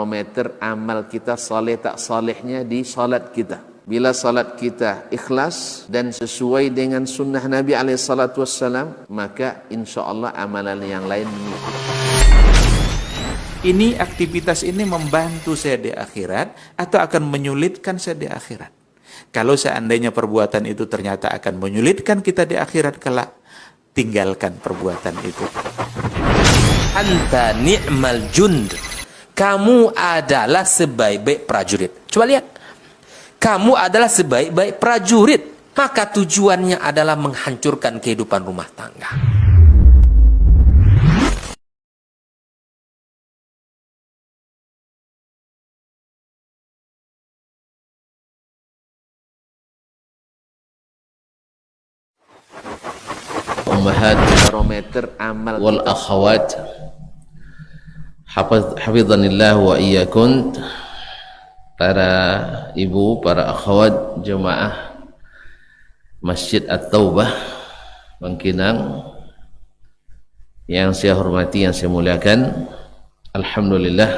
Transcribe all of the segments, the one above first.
barometer amal kita saleh tak salehnya di salat kita. Bila salat kita ikhlas dan sesuai dengan sunnah Nabi SAW, maka insya Allah amalan yang lain mengikut. Ini aktivitas ini membantu saya di akhirat atau akan menyulitkan saya di akhirat? Kalau seandainya perbuatan itu ternyata akan menyulitkan kita di akhirat kelak, tinggalkan perbuatan itu. Anta ni'mal jund. Kamu adalah sebaik-baik prajurit. Coba lihat. Kamu adalah sebaik-baik prajurit. Maka tujuannya adalah menghancurkan kehidupan rumah tangga. Ummahat barometer amal wal akhawat, hafizanillah wa iyyakum, para ibu, para akhwat jemaah Masjid At-Taubah Bangkinang yang saya hormati, yang saya muliakan. Alhamdulillah,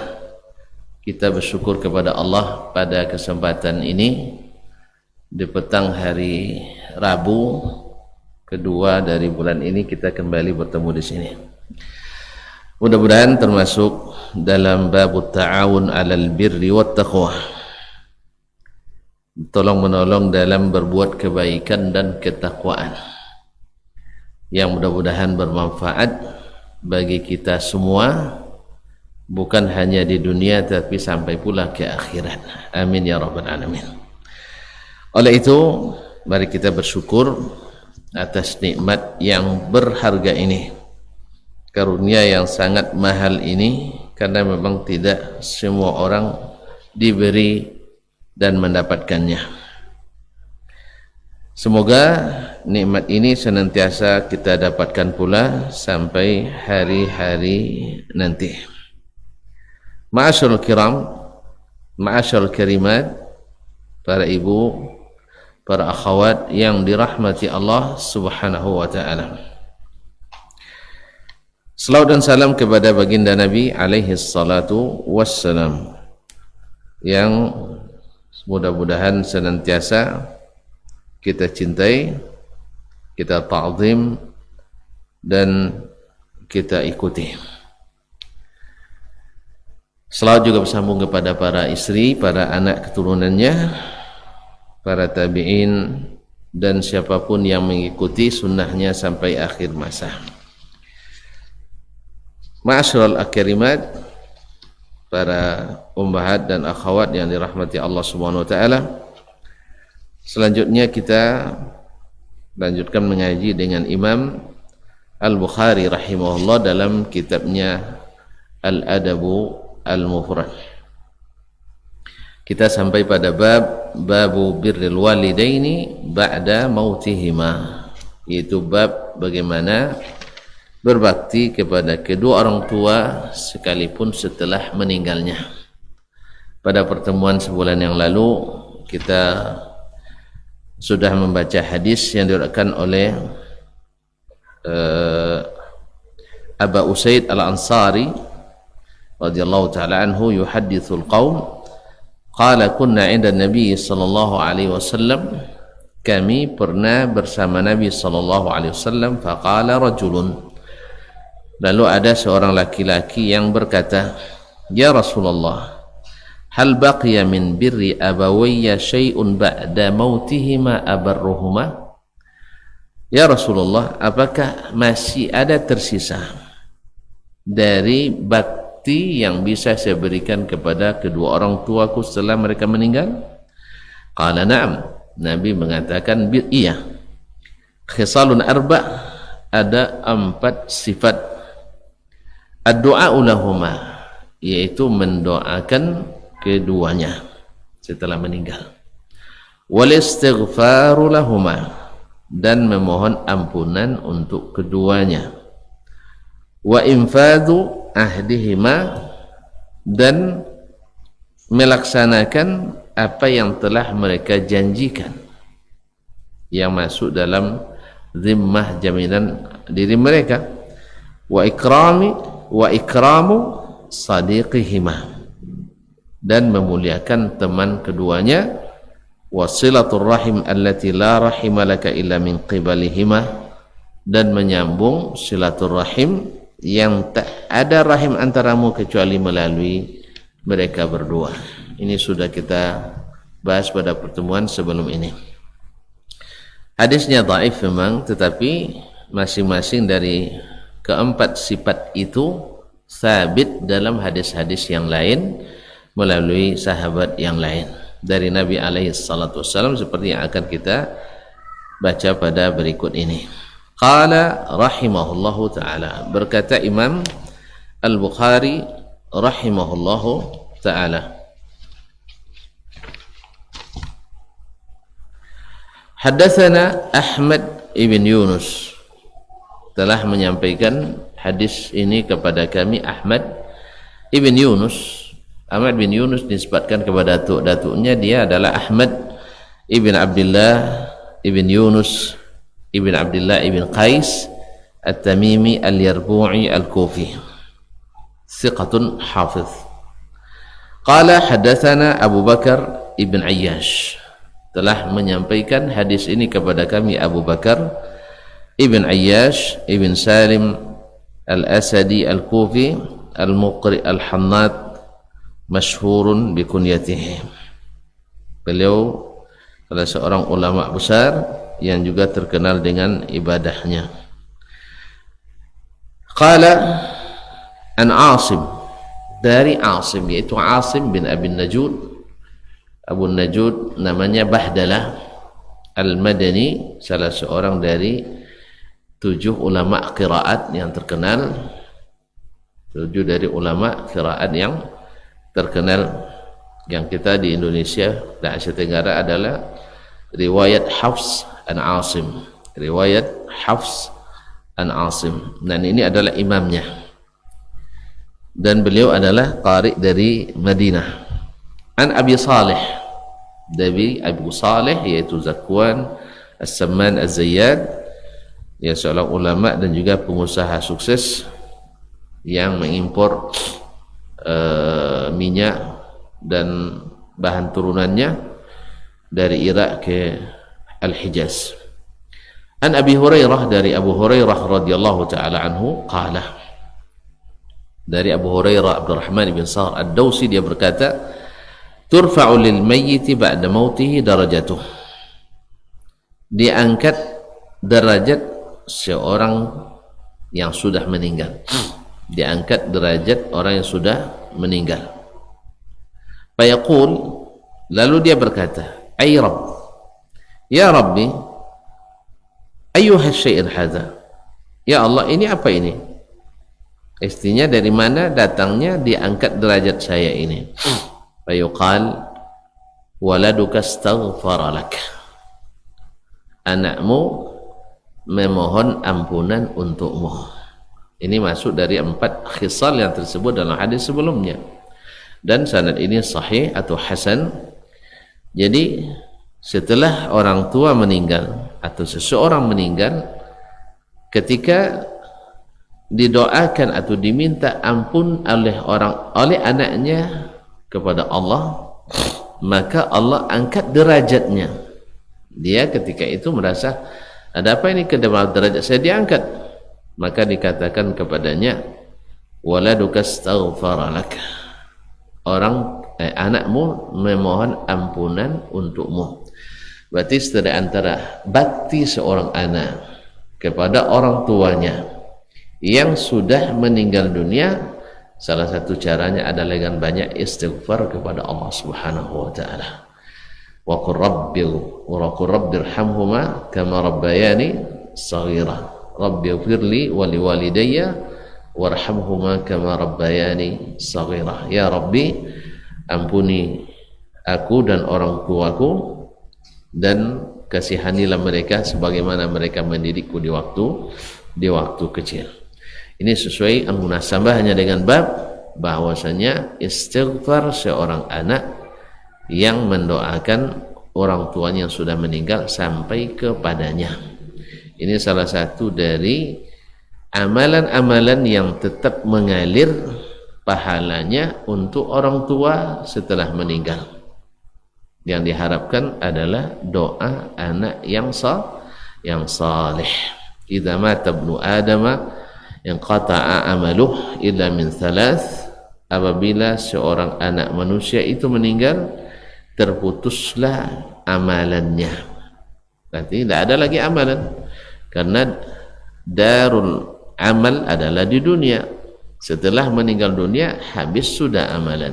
kita bersyukur kepada Allah pada kesempatan ini di petang hari Rabu kedua dari bulan ini kita kembali bertemu di sini. Mudah-mudahan termasuk dalam bab ta'awun 'alal birri wat taqwa. Tolong menolong dalam berbuat kebaikan dan ketakwaan. Yang mudah-mudahan bermanfaat bagi kita semua, bukan hanya di dunia tapi sampai pula ke akhirat. Amin ya rabbal alamin. Oleh itu, mari kita bersyukur atas nikmat yang berharga ini, karunia yang sangat mahal ini, karena memang tidak semua orang diberi dan mendapatkannya. Semoga nikmat ini senantiasa kita dapatkan pula sampai hari-hari nanti. Ma'asyarul kiram, ma'asyarul karimat, para ibu, para akhwat yang dirahmati Allah Subhanahu wa ta'ala. Salawat dan salam kepada baginda Nabi alaihi salatu wassalam, yang mudah-mudahan senantiasa kita cintai, kita ta'zim dan kita ikuti. Salawat juga bersambung kepada para istri, para anak keturunannya, para tabi'in dan siapapun yang mengikuti sunnahnya sampai akhir masa. Ma'asyiral akrimat, para ummahat dan akhwat yang dirahmati Allah Subhanahu wa taala. Selanjutnya kita lanjutkan mengaji dengan Imam Al-Bukhari rahimahullah dalam kitabnya Al-Adabu Al-Mufrad. Kita sampai pada babu birril walidaini ba'da mautihima, yaitu bab bagaimana berbakti kepada kedua orang tua sekalipun setelah meninggalnya. Pada pertemuan sebulan yang lalu kita sudah membaca hadis yang diriwayatkan oleh Aba Usaid Al-Ansari radhiyallahu ta'ala anhu, yuhaddithul qaum qala kunna 'inda Nabi sallallahu alaihi wasallam, kami pernah bersama Nabi sallallahu alaihi wasallam, faqala rajulun, lalu ada seorang laki-laki yang berkata, ya Rasulullah, hal baqiya min birri abawayya syai'un ba'da mautihima abarruhuma? Ya Rasulullah, apakah masih ada tersisa dari bakti yang bisa saya berikan kepada kedua orang tuaku setelah mereka meninggal? Qala na'am, Nabi mengatakan iya. Khisalun arba', ada 4 sifat. Ad-du'a'u lahuma, yaitu mendoakan keduanya setelah meninggal. Wal istighfaru lahuma, dan memohon ampunan untuk keduanya. Wa infadhu ahdihima, dan melaksanakan apa yang telah mereka janjikan yang masuk dalam zimmah jaminan diri mereka. Wa ikramu sadiqihima, dan memuliakan teman keduanya, wasilatul rahim allati la rahima laka illa min qibalihima, dan menyambung silaturahim yang tak ada rahim antaramu kecuali melalui mereka berdua. Ini sudah kita bahas pada pertemuan sebelum ini. Hadisnya dhaif memang, tetapi masing-masing dari keempat sifat itu sabit dalam hadis-hadis yang lain melalui sahabat yang lain dari Nabi alaihi salatu wassalam, seperti yang akan kita baca pada berikut ini. Qala rahimahullahu ta'ala, berkata Imam Al-Bukhari rahimahullahu ta'ala, Haddatsana Ahmad ibn Yunus, telah menyampaikan hadis ini kepada kami Ahmad ibn Yunus. Ahmad bin Yunus disebutkan kepada datuk-datuknya, dia adalah Ahmad ibn Abdullah ibn Yunus ibn Abdullah ibn Qais At-Tamimi Al-Yarbu'i Al-Kufi, thiqatun hafiz. Qala haddatsana Abu Bakar ibn Ayyash, telah menyampaikan hadis ini kepada kami Abu Bakar ibn Ayyash ibn Salim Al-Asadi Al-Kufi Al-Muqri Al-Hannad, masyhurun bi kunyatihi. Beliau salah seorang ulama besar yang juga terkenal dengan ibadahnya. Qala an Asim, dari Asim, yaitu Asim bin Abi Najud. Abu Najud namanya Bahdalah Al-Madani, salah seorang dari 7 ulama qiraat yang terkenal, 7 dari ulama qiraat yang terkenal. Yang kita di Indonesia dan Asia Tenggara adalah riwayat Hafs an Asim, riwayat Hafs an Asim, dan ini adalah imamnya, dan beliau adalah qari dari Madinah. An Abi Salih, dari Abu Salih, yaitu Zakwan As-Samman Az-Zayyad, dia seorang ulama dan juga pengusaha sukses yang mengimpor minyak dan bahan turunannya dari Irak ke Al-Hijaz. An Abi Hurairah, dari Abu Hurairah radhiyallahu taala anhu, qala, dari Abu Hurairah Abdurrahman bin Sahr Ad-Dawsi, dia berkata, turfa'u lil mayyiti ba'da mautihi darajatuh, diangkat derajat seorang yang sudah meninggal, diangkat derajat orang yang sudah meninggal. Fayaqul, lalu dia berkata, ay Rabb, ya Rabbi, ayyuha syai'in hadha, ya Allah, ini apa ini? Istinya dari mana datangnya diangkat derajat saya ini? Fayuqal, waladuka astaghfara lak, anakmu memohon ampunan untukmu. Ini masuk dari 4 khisal yang tersebut dalam hadis sebelumnya, dan sanad ini sahih atau hasan. Jadi setelah orang tua meninggal atau seseorang meninggal, ketika didoakan atau diminta ampun oleh anaknya kepada Allah, maka Allah angkat derajatnya. Dia ketika itu merasa, ada apa ini, kedua derajat saya diangkat, maka dikatakan kepadanya, waladuka astaghfara lak, anakmu memohon ampunan untukmu. Berarti dari antara bakti seorang anak kepada orang tuanya yang sudah meninggal dunia, salah satu caranya adalah dengan banyak istighfar kepada Allah Subhanahu wa taala. Wa qur rabbirhamhuma kama rabbayani shaghira. Rabbighfirli wa liwalidayya warhamhuma kama rabbayani shaghira. Ya Rabbi, ampuni aku dan orang tuaku, dan kasihanilah mereka sebagaimana mereka mendidikku di waktu kecil. Ini sesuai munasabahnya dengan bab bahwasanya istighfar seorang anak yang mendoakan orang tuanya yang sudah meninggal sampai kepadanya. Ini salah satu dari amalan-amalan yang tetap mengalir pahalanya untuk orang tua setelah meninggal. Yang diharapkan adalah doa anak yang saleh. Idza mata ibnu adama inqata'a amaluh illa min thalath. Apabila seorang anak manusia itu meninggal, terputuslah amalannya. Berarti tidak ada lagi amalan, karena darul amal adalah di dunia. Setelah meninggal dunia, habis sudah amalan.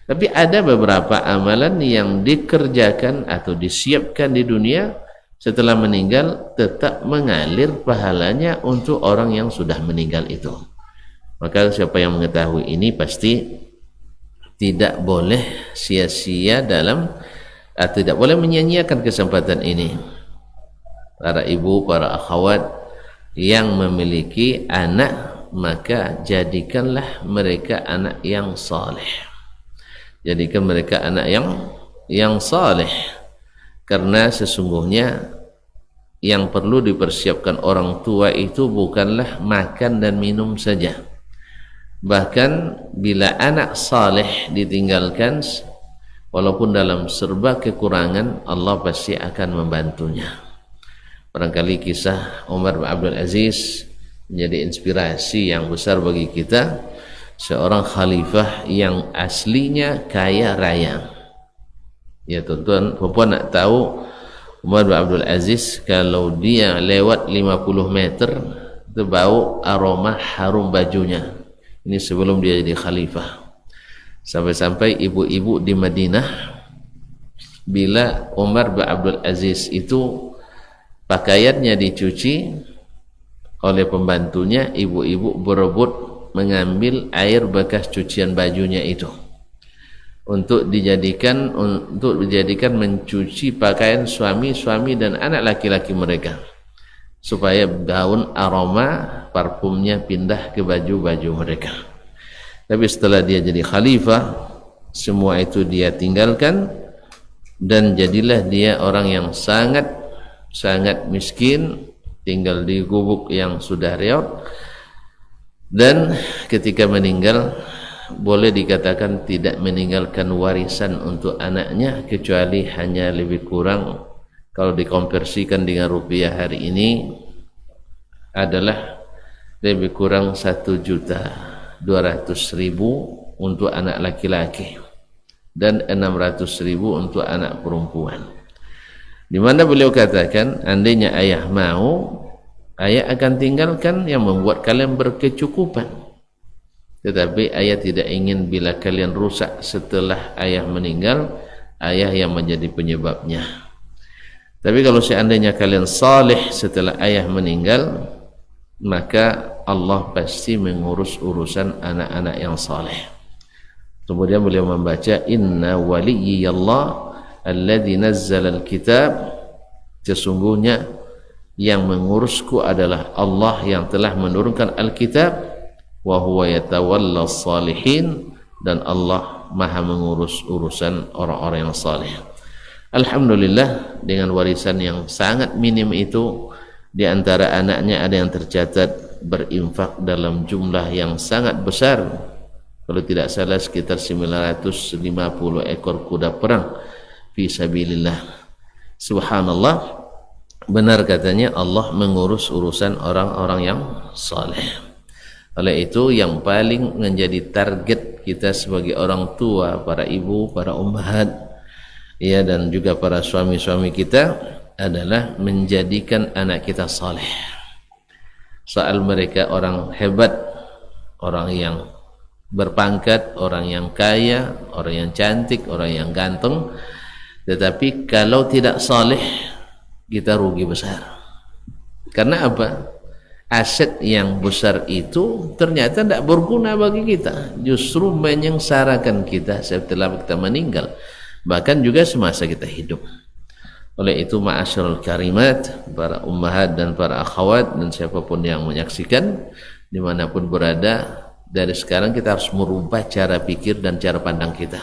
Tapi ada beberapa amalan yang dikerjakan atau disiapkan di dunia, setelah meninggal tetap mengalir pahalanya untuk orang yang sudah meninggal itu. Maka siapa yang mengetahui ini pasti tidak boleh sia-sia dalam atau tidak boleh menyia-nyiakan kesempatan ini. Para ibu, para akhwat yang memiliki anak, maka jadikanlah mereka anak yang saleh. Jadikan mereka anak yang saleh, karena sesungguhnya yang perlu dipersiapkan orang tua itu bukanlah makan dan minum saja. Bahkan bila anak saleh ditinggalkan, walaupun dalam serba kekurangan, Allah pasti akan membantunya. Barangkali kisah Umar bin Abdul Aziz menjadi inspirasi yang besar bagi kita. Seorang khalifah yang aslinya kaya raya. Ya tuan-tuan, perempuan nak tahu, Umar bin Abdul Aziz kalau dia lewat 50 meter itu bau aroma harum bajunya. Ini sebelum dia jadi khalifah. Sampai-sampai ibu-ibu di Madinah, bila Umar bin Abdul Aziz itu pakaiannya dicuci oleh pembantunya, ibu-ibu berebut mengambil air bekas cucian bajunya itu untuk dijadikan mencuci pakaian suami dan anak laki-laki mereka, supaya daun aroma parfumnya pindah ke baju-baju mereka. Tapi setelah dia jadi khalifah, semua itu dia tinggalkan, dan jadilah dia orang yang sangat miskin, tinggal di gubuk yang sudah reot, dan ketika meninggal boleh dikatakan tidak meninggalkan warisan untuk anaknya, kecuali hanya lebih kurang, kalau dikonversikan dengan rupiah hari ini adalah lebih kurang 1.200.000 untuk anak laki-laki dan 600.000 untuk anak perempuan. Di mana beliau katakan, andainya ayah mau, ayah akan tinggalkan yang membuat kalian berkecukupan. Tetapi ayah tidak ingin bila kalian rusak setelah ayah meninggal, ayah yang menjadi penyebabnya. Tapi kalau seandainya kalian saleh setelah ayah meninggal, maka Allah pasti mengurus urusan anak-anak yang saleh. Kemudian beliau membaca, inna waliyyallah alladzi nazzala alkitab, sesungguhnya yang mengurusku adalah Allah yang telah menurunkan Alkitab, wa huwa yatawalla salihin, dan Allah maha mengurus urusan orang-orang yang saleh. Alhamdulillah, dengan warisan yang sangat minim itu, di antara anaknya ada yang tercatat berinfak dalam jumlah yang sangat besar. Kalau tidak salah sekitar 950 ekor kuda perang fi sabilillah. Subhanallah, benar katanya Allah mengurus urusan orang-orang yang saleh. Oleh itu yang paling menjadi target kita sebagai orang tua, para ibu, para ummahat, ya, dan juga para suami-suami kita adalah menjadikan anak kita saleh. Soal mereka orang hebat, orang yang berpangkat, orang yang kaya, orang yang cantik, orang yang ganteng, tetapi kalau tidak saleh, kita rugi besar. Karena apa? Aset yang besar itu ternyata tidak berguna bagi kita, justru menyengsarakan kita setelah kita meninggal, bahkan juga semasa kita hidup. Oleh itu, ma'asyiral karimat, para ummahat dan para akhwat dan siapapun yang menyaksikan dimanapun berada, dari sekarang kita harus merubah cara pikir dan cara pandang kita.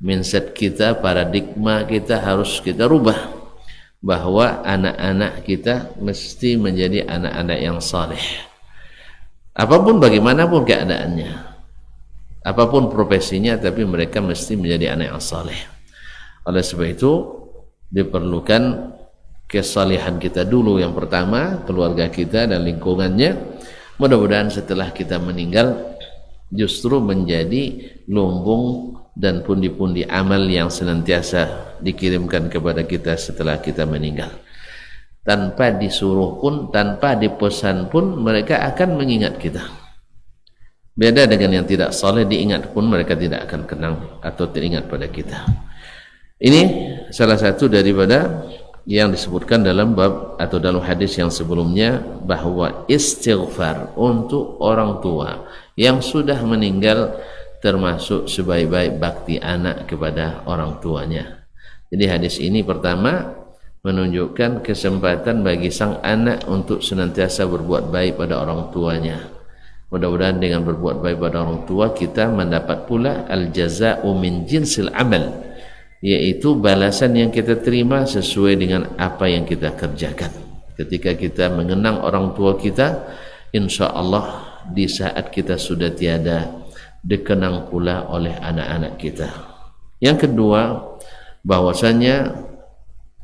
Mindset kita, paradigma kita harus kita rubah, bahwa anak-anak kita mesti menjadi anak-anak yang saleh, apapun bagaimanapun keadaannya. apapun profesinya, tapi mereka mesti menjadi anak yang saleh. Oleh sebab itu diperlukan kesalehan kita dulu, yang pertama keluarga kita dan lingkungannya. Mudah-mudahan setelah kita meninggal justru menjadi lumbung dan pundi-pundi amal yang senantiasa dikirimkan kepada kita setelah kita meninggal. Tanpa disuruh pun, tanpa dipesan pun, mereka akan mengingat kita. Beda dengan yang tidak saleh, diingat pun mereka tidak akan kenang atau teringat pada kita. Ini salah satu daripada yang disebutkan dalam bab atau dalam hadis yang sebelumnya, bahwa istighfar untuk orang tua yang sudah meninggal termasuk sebaik-baik bakti anak kepada orang tuanya. Jadi hadis ini pertama menunjukkan kesempatan bagi sang anak untuk senantiasa berbuat baik pada orang tuanya. Mudah-mudahan dengan berbuat baik pada orang tua kita mendapat pula al-jaza'u min jinsil amal, yaitu balasan yang kita terima sesuai dengan apa yang kita kerjakan. Ketika kita mengenang orang tua kita, insya Allah di saat kita sudah tiada, dikenang pula oleh anak-anak kita. Yang kedua, bahwasanya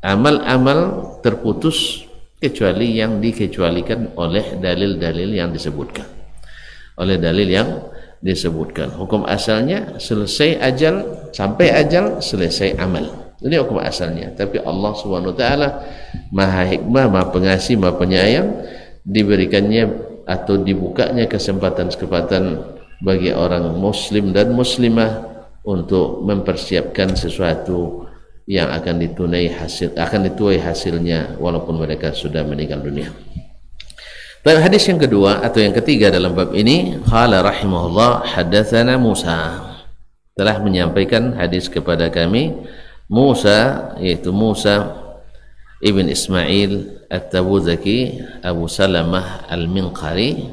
amal-amal terputus kecuali yang dikecualikan oleh dalil-dalil yang disebutkan. Oleh dalil yang disebutkan. Hukum asalnya selesai ajal, sampai ajal selesai amal. Ini hukum asalnya. Tapi Allah SWT Maha Hikmah, Maha Pengasih, Maha Penyayang, diberikannya atau dibukanya kesempatan-kesempatan bagi orang muslim dan muslimah untuk mempersiapkan sesuatu yang akan dituai hasilnya walaupun mereka sudah meninggal dunia. Baik, hadis yang kedua atau yang ketiga dalam bab ini, qala rahimahullah hadatsana Musa, telah menyampaikan hadis kepada kami Musa, yaitu Musa ibn Ismail At-Tabuzaki Abu Salamah Al-Minqari,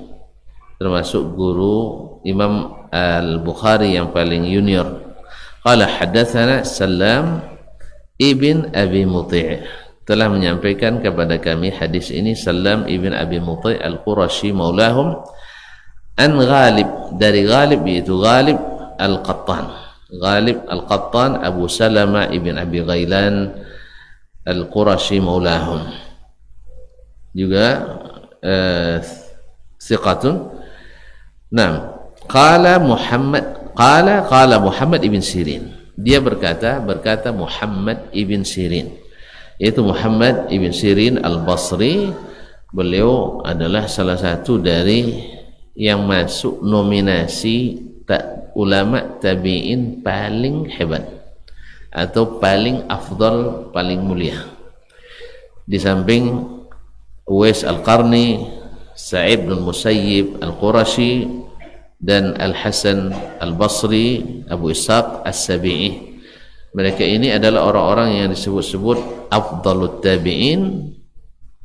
termasuk guru Imam Al-Bukhari yang paling junior. Qala hadatsana Salam ibn Abi Muti', telah menyampaikan kepada kami hadis ini Salam ibn Abi Muti' Al-Qurashi maulahum, an Ghalib, dari Ghalib yaitu Ghalib Al-Qattan. Ghalib Al-Qattan Abu Salama ibn Abi Ghailan Al-Qurashi maulahum, juga thiqatun. Nah, qala Muhammad ibn Sirin, dia berkata Muhammad ibn Sirin, yaitu Muhammad ibn Sirin Al-Basri. Beliau adalah salah satu dari yang masuk nominasi ulama tabi'in paling hebat atau paling afdal, paling mulia, di samping Uwais Al-Qarni, Sa'id bin Musayyib Al-Qurashi, dan Al-Hasan Al-Basri, Abu Ishaq As-Sabi'i. Mereka ini adalah orang-orang yang disebut-sebut afdalut tabi'in,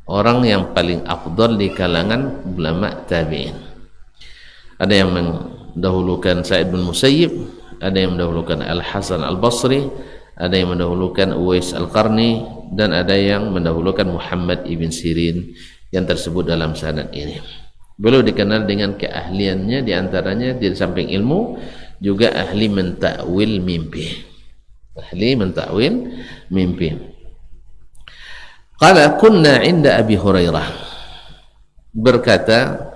orang yang paling afdal di kalangan ulama tabi'in. Ada yang mendahulukan Sa'id bin Musayyib, ada yang mendahulukan Al-Hasan Al-Basri, ada yang mendahulukan Uwais Al-Qarni, dan ada yang mendahulukan Muhammad ibn Sirin yang tersebut dalam sanad ini. Beliau dikenal dengan keahliannya, diantaranya di samping ilmu juga ahli mentakwil mimpi. Ahli mentakwil mimpi. Qala kunna inda Abi Hurairah, berkata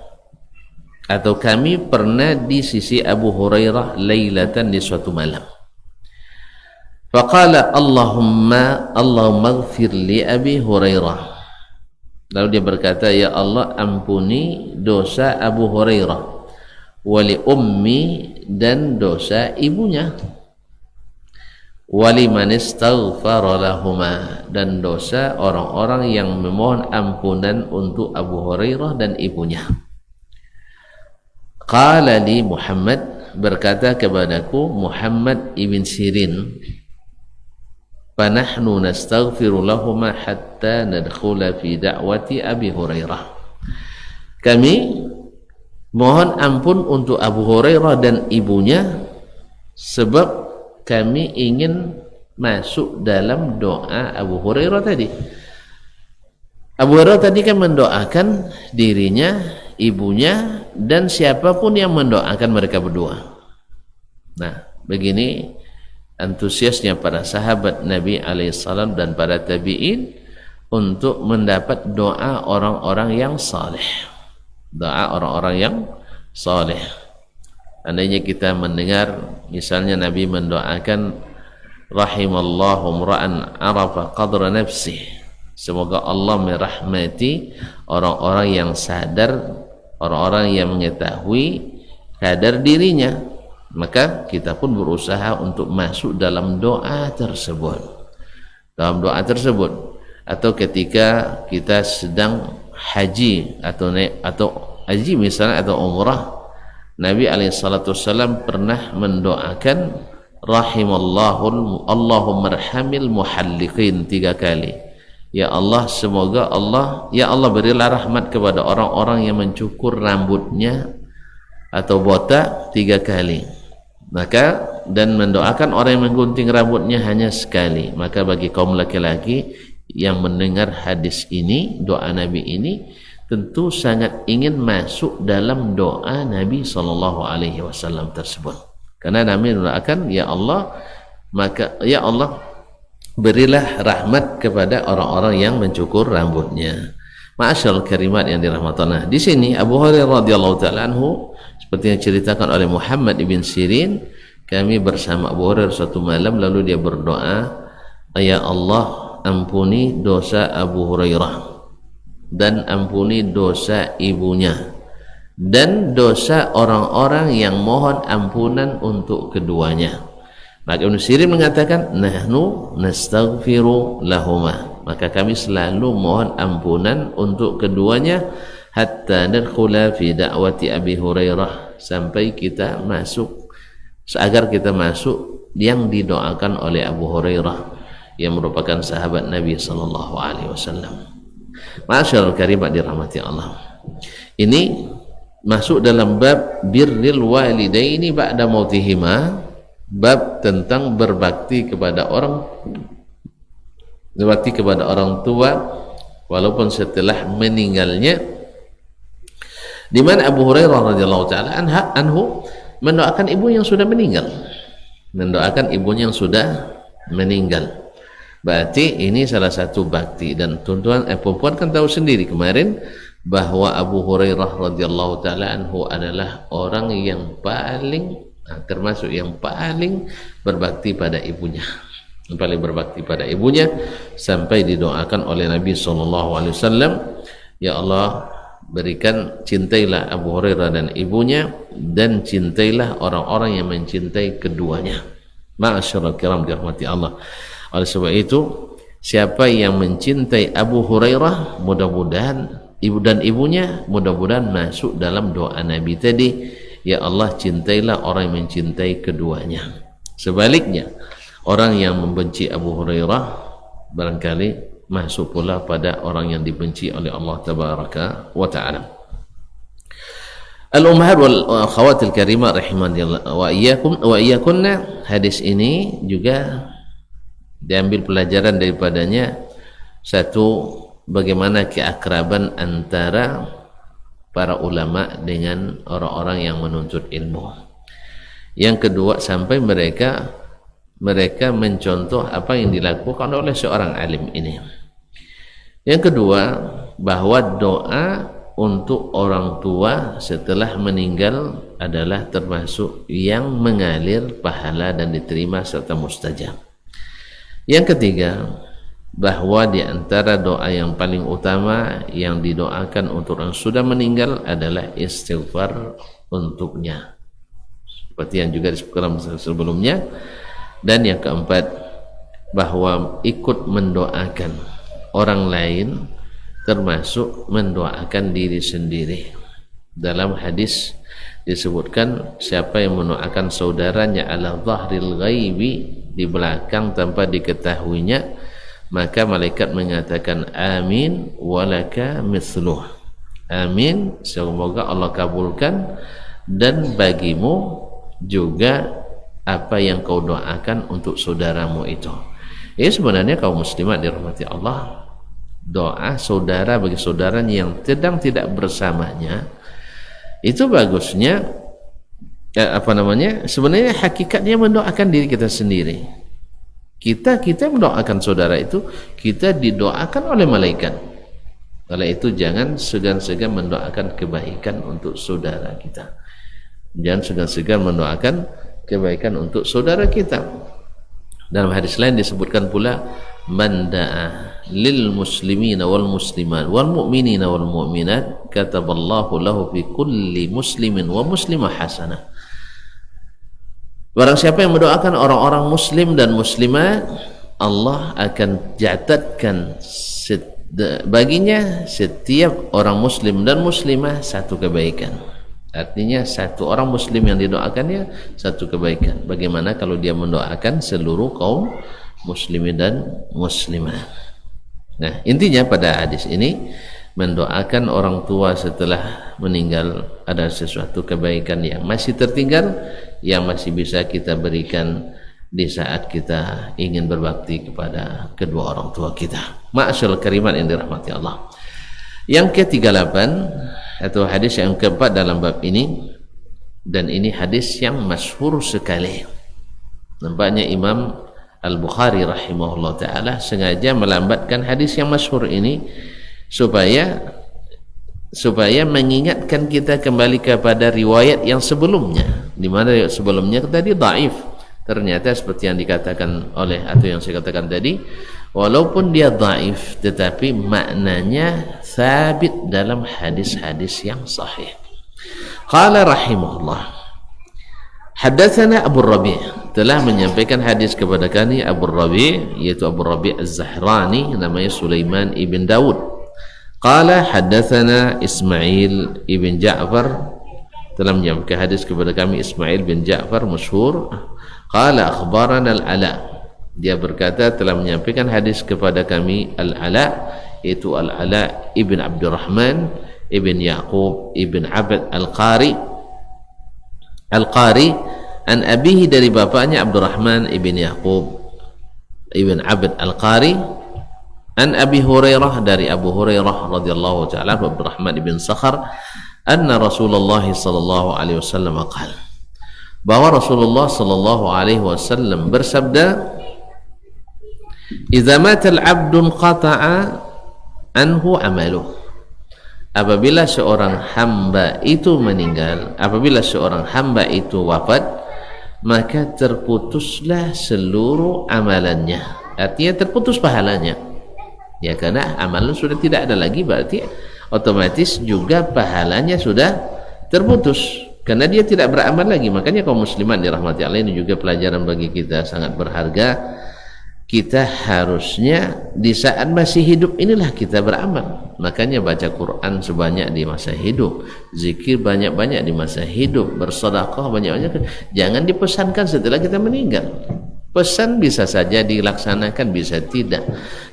atau kami pernah di sisi Abu Hurairah lailatan, di suatu malam. Faqala Allahumma ighfir li Abi Hurairah, lalu dia berkata, ya Allah ampuni dosa Abu Hurairah, wali ummi, dan dosa ibunya, wali man istaghfara lahuma, dan dosa orang-orang yang memohon ampunan untuk Abu Hurairah dan ibunya. Qala li Muhammad, berkata kepadaku Muhammad ibn Sirin, fanahnu nastaghfiru lahuma hatta nadkhula fi da'wati Abi Hurairah, kami mohon ampun untuk Abu Hurairah dan ibunya sebab kami ingin masuk dalam doa Abu Hurairah tadi. Abu Hurairah tadi kan mendoakan dirinya, ibunya, dan siapapun yang mendoakan mereka berdua. Nah, begini antusiasnya para sahabat Nabi alaihissalam dan para tabi'in untuk mendapat doa orang-orang yang saleh. Doa orang-orang yang saleh. Andainya kita mendengar misalnya Nabi mendoakan rahimallahu mra'an arafa qadra nafsih, semoga Allah merahmati orang-orang yang sadar, orang-orang yang mengetahui kadar dirinya, maka kita pun berusaha untuk masuk dalam doa tersebut. Dalam doa tersebut, atau ketika kita sedang haji atau haji misalnya atau umrah, Nabi alaihissalam pernah mendoakan rahimallahu Allahumma arhamil muhalliqin 3 kali. Ya Allah, semoga Allah, ya Allah berilah rahmat kepada orang-orang yang mencukur rambutnya atau botak 3 kali. Maka dan mendoakan orang yang menggunting rambutnya hanya sekali. Maka bagi kaum laki-laki yang mendengar hadis ini, doa Nabi ini, tentu sangat ingin masuk dalam doa Nabi SAW tersebut. Karena Nabi mendoakan, ya Allah, maka ya Allah berilah rahmat kepada orang-orang yang mencukur rambutnya. Ma'asyarul karimat yang dirahmati Allah. Di sini Abu Hurairah radhiyallahu taala anhu seperti yang diceritakan oleh Muhammad ibn Sirin, kami bersama Abu Hurairah suatu malam lalu dia berdoa, ya Allah ampuni dosa Abu Hurairah dan ampuni dosa ibunya dan dosa orang-orang yang mohon ampunan untuk keduanya. Maka Ibnu Sirin mengatakan, nahnu nastaghfiru lahuma, maka kami selalu mohon ampunan untuk keduanya hatta nadkhula fi da'wati Abi Hurairah, sampai kita masuk, agar kita masuk yang didoakan oleh Abu Hurairah yang merupakan sahabat Nabi sallallahu alaihi wasallam. Masyaallah karimat dirahmati Allah. Ini masuk dalam bab birril walidaini ba'da mautihima, bab tentang berbakti kepada orang tua walaupun setelah meninggalnya, di mana Abu Hurairah radhiyallahu taala anhu mendoakan ibu yang sudah meninggal, Berarti ini salah satu bakti. Dan tuan-tuan perempuan kan tahu sendiri kemarin bahwa Abu Hurairah radhiyallahu taala anhu adalah orang yang paling termasuk yang paling berbakti pada ibunya, sampai didoakan oleh Nabi SAW, ya Allah berikan, cintailah Abu Hurairah dan ibunya, dan cintailah orang-orang yang mencintai keduanya. Ma'asyiral kiram dirahmati Allah. Oleh sebab itu, siapa yang mencintai Abu Hurairah, mudah-mudahan ibu dan ibunya mudah-mudahan masuk dalam doa Nabi tadi, ya Allah cintailah orang yang mencintai keduanya. Sebaliknya, orang yang membenci Abu Hurairah barangkali masuk pula pada orang yang dibenci oleh Allah tabaraka wa ta'ala. Al-ummahat wal akhawatil karimah rahimanillah wa iyyakunna, hadis ini juga diambil pelajaran daripadanya, satu, bagaimana keakraban antara para ulama dengan orang-orang yang menuntut ilmu. Yang kedua, sampai mereka mencontoh apa yang dilakukan oleh seorang alim ini. Yang kedua, bahwa doa untuk orang tua setelah meninggal adalah termasuk yang mengalir pahala dan diterima serta mustajab. Yang ketiga, bahwa di antara doa yang paling utama yang didoakan untuk orang sudah meninggal adalah istighfar untuknya, seperti yang juga disebutkan sebelumnya. Dan yang keempat, bahwa ikut mendoakan orang lain termasuk mendoakan diri sendiri. Dalam hadis disebutkan, siapa yang mendoakan saudaranya ala dhahril ghaibi, di belakang tanpa diketahuinya, maka malaikat mengatakan amin walaka mithluh, amin, semoga Allah kabulkan dan bagimu juga apa yang kau doakan untuk saudaramu itu. Ini sebenarnya kaum muslimat dirahmati Allah, doa saudara bagi saudaranya yang sedang tidak bersamanya itu bagusnya sebenarnya hakikatnya mendoakan diri kita sendiri. Kita mendoakan saudara itu, kita didoakan oleh malaikat. Oleh itu jangan segan-segan mendoakan kebaikan untuk saudara kita. Jangan segan-segan mendoakan kebaikan untuk saudara kita. Dalam hadis lain disebutkan pula, man da'a lil muslimina wal muslimat wal mu'minina wal mu'minat kataballahu lahu fi kulli muslimin wa muslimah hasanah. Barang siapa yang mendoakan orang-orang muslim dan muslimat, Allah akan catatkan baginya setiap orang muslim dan muslimah satu kebaikan. Artinya satu orang muslim yang didoakannya satu kebaikan. Bagaimana kalau dia mendoakan seluruh kaum muslimin dan muslimah? Nah, intinya pada hadis ini, mendoakan orang tua setelah meninggal ada sesuatu kebaikan yang masih tertinggal, yang masih bisa kita berikan di saat kita ingin berbakti kepada kedua orang tua kita. Ma'asyarul karimat yang dirahmati Allah. Yang ke-38 atau hadis yang keempat dalam bab ini, dan ini hadis yang masyhur sekali. Nampaknya Imam Al-Bukhari rahimahullah ta'ala sengaja melambatkan hadis yang masyhur ini supaya mengingatkan kita kembali kepada riwayat yang sebelumnya, di mana riwayat sebelumnya tadi dhaif. Ternyata seperti yang dikatakan oleh atau yang saya katakan tadi, walaupun dia dhaif tetapi maknanya sabit dalam hadis-hadis yang sahih. Qala rahimahullah, haddatsana Abu Rabi', telah menyampaikan hadis kepada kami Abu Rabi', yaitu Abu Rabi' Az-Zahrani, namanya Sulaiman ibn Daud. Qala haddatsana Ismail ibn Ja'far, telah menyampaikan hadis kepada kami Ismail bin Ja'far masyhur. Qala akhbarana Al-Ala, dia berkata telah menyampaikan hadis kepada kami Al-Ala, yaitu Al-Ala ibn Abdurrahman ibn Yaqub ibn Abd Al-Qari an abihi, dari bapaknya Abdurrahman ibn Yaqub ibn Abd Al-Qari, an Abi Hurairah, dari Abu Hurairah radhiyallahu ta'ala Abdurrahman ibn Sakhar, anna Rasulullah sallallahu alaihi wasallam qala, bahwa Rasulullah sallallahu alaihi wasallam bersabda, idza mata al-'abdu qata'a anhu 'amaluhu, apabila seorang hamba itu meninggal, apabila seorang hamba itu wafat, maka terputuslah seluruh amalannya. Artinya terputus pahalanya. Ya, karena amalan sudah tidak ada lagi, berarti otomatis juga pahalanya sudah terputus karena dia tidak beramal lagi. Makanya kaum muslimat dirahmati Allah, ini juga pelajaran bagi kita sangat berharga. Kita harusnya di saat masih hidup inilah kita beramal. Makanya baca Quran sebanyak di masa hidup, zikir banyak-banyak di masa hidup, bersedekah banyak-banyak. Jangan dipesankan setelah kita meninggal. Pesan bisa saja dilaksanakan, bisa tidak.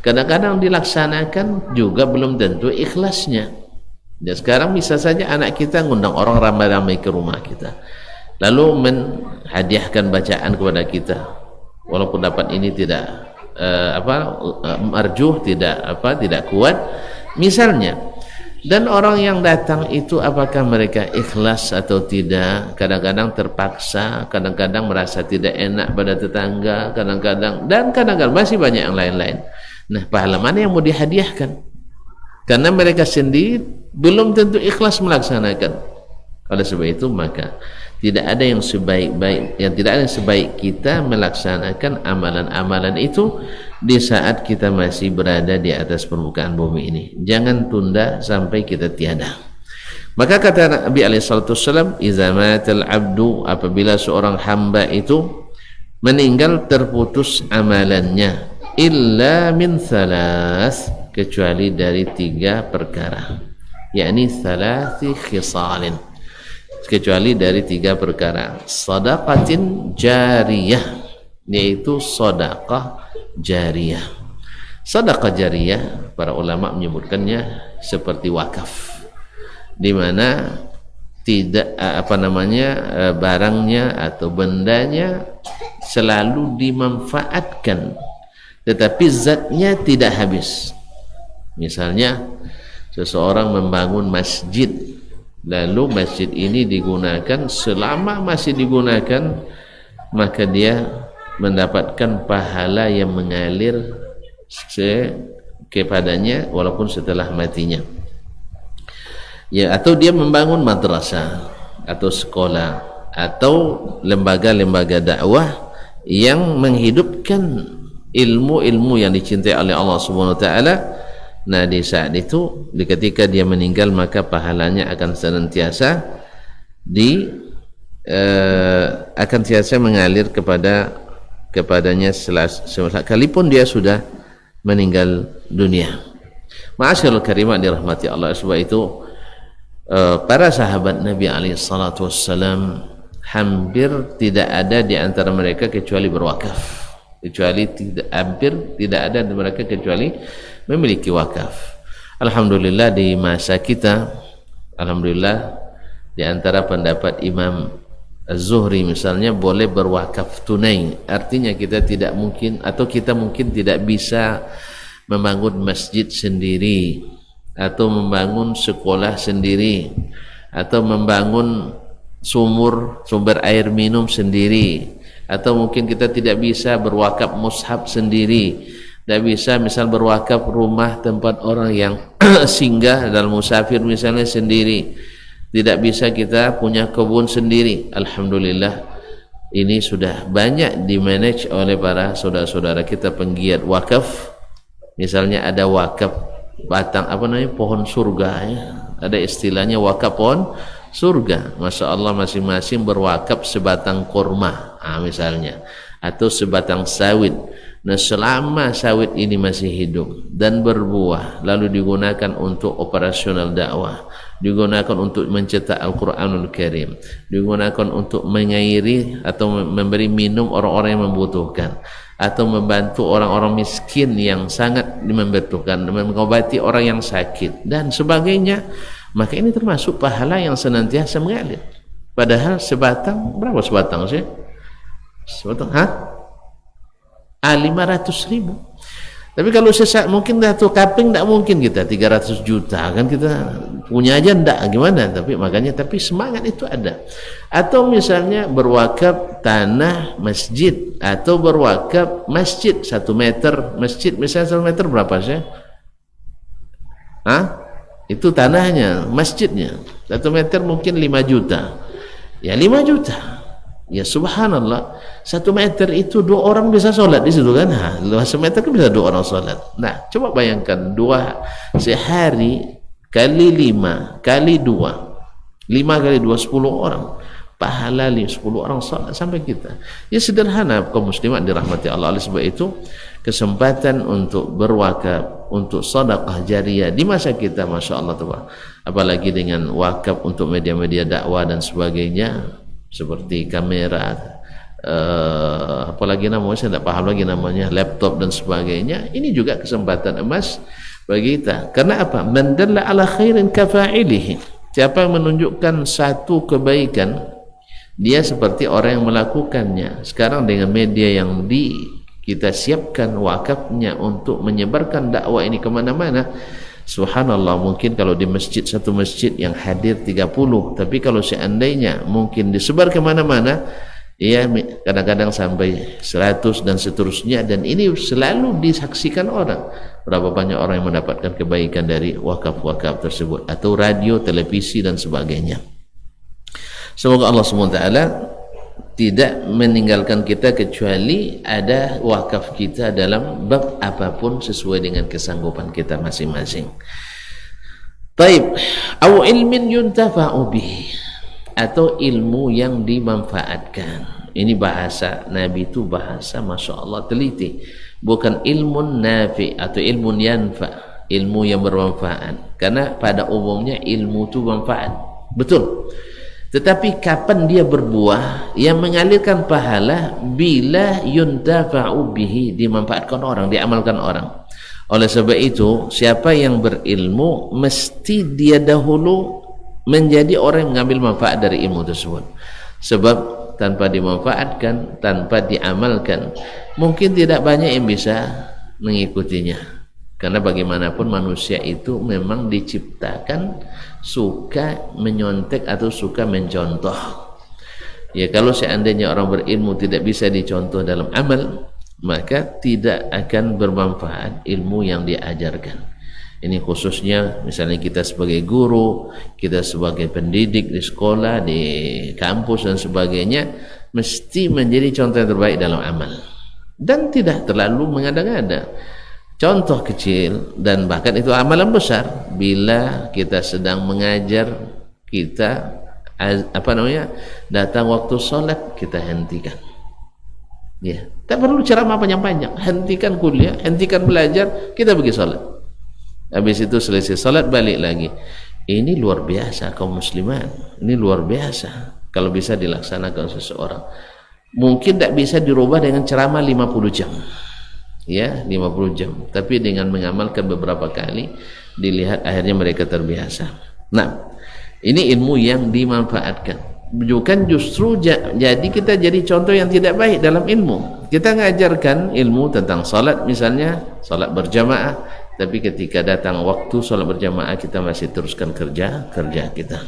Kadang-kadang dilaksanakan juga belum tentu ikhlasnya. Dan sekarang bisa saja anak kita ngundang orang ramai-ramai ke rumah kita, lalu menhadiahkan bacaan kepada kita, walaupun dapat ini tidak marjuh, tidak kuat misalnya. Dan orang yang datang itu apakah mereka ikhlas atau tidak? Kadang-kadang terpaksa, kadang-kadang merasa tidak enak pada tetangga, kadang-kadang masih banyak yang lain-lain. Nah, pahala mana yang mau dihadiahkan? Karena mereka sendiri belum tentu ikhlas melaksanakan. Oleh sebab itu, maka tidak ada yang sebaik kita melaksanakan amalan-amalan itu di saat kita masih berada di atas permukaan bumi ini. Jangan tunda sampai kita tiada. Maka kata Nabi SAW, iza matal abdu, apabila seorang hamba itu meninggal, terputus amalannya, illa min thalath, kecuali dari 3 perkara, yakni thalathi khisalin, kecuali dari 3 perkara. Sadaqatin jariyah, yaitu sedekah jariyah. Sedekah jariyah para ulama menyebutkannya seperti wakaf, di mana tidak barangnya atau bendanya selalu dimanfaatkan, tetapi zatnya tidak habis. Misalnya seseorang membangun masjid, lalu masjid ini digunakan, selama masih digunakan maka dia mendapatkan pahala yang mengalir kepadanya walaupun setelah matinya. Ya, atau dia membangun madrasah atau sekolah atau lembaga-lembaga dakwah yang menghidupkan ilmu-ilmu yang dicintai oleh Allah Subhanahu wa taala. Nah, di saat itu, ketika dia meninggal, maka pahalanya akan senantiasa akan senantiasa mengalir kepadanya sekalipun dia sudah meninggal dunia. Ma'asyiral karimat dirahmati Allah. Sebab itu para sahabat Nabi alaihi salatu wassalam hampir tidak ada di antara mereka kecuali berwakaf, hampir tidak ada di mereka kecuali memiliki wakaf. Alhamdulillah di masa kita, alhamdulillah di antara pendapat Imam Az-Zuhri misalnya boleh berwakaf tunai. Artinya kita tidak mungkin, atau kita mungkin tidak bisa membangun masjid sendiri, atau membangun sekolah sendiri, atau membangun sumber air minum sendiri, atau mungkin kita tidak bisa berwakaf mushaf sendiri, tidak bisa misal berwakaf rumah tempat orang yang singgah dan musafir misalnya sendiri, tidak bisa kita punya kebun sendiri. Alhamdulillah ini sudah banyak dimanage oleh para saudara-saudara kita penggiat wakaf. Misalnya ada wakaf batang pohon surga ya. Ada istilahnya wakaf pohon surga. Masya Allah, masing-masing berwakaf sebatang kurma misalnya, atau sebatang sawit. Nah, selama sawit ini masih hidup dan berbuah, lalu digunakan untuk operasional dakwah, digunakan untuk mencetak Al-Quranul Karim, digunakan untuk mengairi atau memberi minum orang-orang yang membutuhkan, atau membantu orang-orang miskin yang sangat membutuhkan, mengobati orang yang sakit dan sebagainya, maka ini termasuk pahala yang senantiasa mengalir. Padahal sebatang, berapa sebatang sih? Sebatang 500.000. Tapi kalau sesak mungkin satu kaping tidak mungkin kita 300 juta kan kita punya aja ndak gimana. Tapi makanya semangat itu ada. Atau misalnya berwakaf tanah masjid, atau berwakaf masjid 1 meter masjid, misalnya 1 meter berapa sih? Itu tanahnya, masjidnya 1 meter mungkin 5 juta. Ya 5 juta. Ya subhanallah, 1 meter itu 2 orang bisa sholat di situ kan. 1 meter kan bisa 2 orang sholat. Nah, coba bayangkan 2 sehari kali 5 kali 2, 5 kali 2 10 orang, pahala 10 orang sholat sampai kita. Ya sederhana kaum muslimat dirahmati Allah. Oleh sebab itu kesempatan untuk berwakaf, untuk sedekah jariyah di masa kita, masya Allah tuh, apalagi dengan wakaf untuk media-media dakwah dan sebagainya, seperti kamera, apalagi namanya saya tidak paham lagi namanya, laptop dan sebagainya. Ini juga kesempatan emas bagi kita. Karena apa? Man dalla ala khairin kafa'ilihi. Siapa yang menunjukkan satu kebaikan, dia seperti orang yang melakukannya. Sekarang dengan media yang kita siapkan wakafnya untuk menyebarkan dakwah ini kemana-mana, subhanallah, mungkin kalau di masjid, satu masjid yang hadir 30, tapi kalau seandainya mungkin disebar kemana-mana, ya kadang-kadang sampai 100 dan seterusnya, dan ini selalu disaksikan orang. Berapa banyak orang yang mendapatkan kebaikan dari wakaf-wakaf tersebut, atau radio, televisi dan sebagainya. Semoga Allah SWT tidak meninggalkan kita kecuali ada wakaf kita dalam bab apapun sesuai dengan kesanggupan kita masing-masing. Taib, au ilmin yuntafa'u bihi, atau ilmu yang dimanfaatkan. Ini bahasa Nabi itu bahasa masya Allah teliti, bukan ilmun nafi atau ilmun yanfa, ilmu yang bermanfaat. Karena pada umumnya ilmu itu manfaat, betul. Tetapi kapan dia berbuah yang mengalirkan pahala? Bila yuntafa'u bihi, dimanfaatkan orang, diamalkan orang. Oleh sebab itu, siapa yang berilmu mesti dia dahulu menjadi orang yang mengambil manfaat dari ilmu tersebut. Sebab tanpa dimanfaatkan, tanpa diamalkan, mungkin tidak banyak yang bisa mengikutinya. Karena bagaimanapun manusia itu memang diciptakan suka menyontek atau suka mencontoh. Ya, kalau seandainya orang berilmu tidak bisa dicontoh dalam amal, maka tidak akan bermanfaat ilmu yang diajarkan. Ini khususnya misalnya kita sebagai guru, kita sebagai pendidik di sekolah, di kampus dan sebagainya, mesti menjadi contoh yang terbaik dalam amal. Dan tidak terlalu mengada-ngada. Contoh kecil dan bahkan itu amalan besar. Bila kita sedang mengajar, kita datang waktu sholat, kita hentikan. Ya, tak perlu ceramah panjang-panjang. Hentikan kuliah, hentikan belajar, kita pergi sholat. Habis itu selesai salat balik lagi. Ini luar biasa kaum muslimat. Ini luar biasa kalau bisa dilaksanakan seseorang. Mungkin tak bisa dirubah dengan ceramah 50 jam. Ya, 50 jam. Tapi dengan mengamalkan beberapa kali, dilihat akhirnya mereka terbiasa. Nah, ini ilmu yang dimanfaatkan. Bukan justru jadi kita jadi contoh yang tidak baik dalam ilmu. Kita ngajarkan ilmu tentang salat misalnya, salat berjamaah, tapi ketika datang waktu sholat berjamaah kita masih teruskan kerja kita.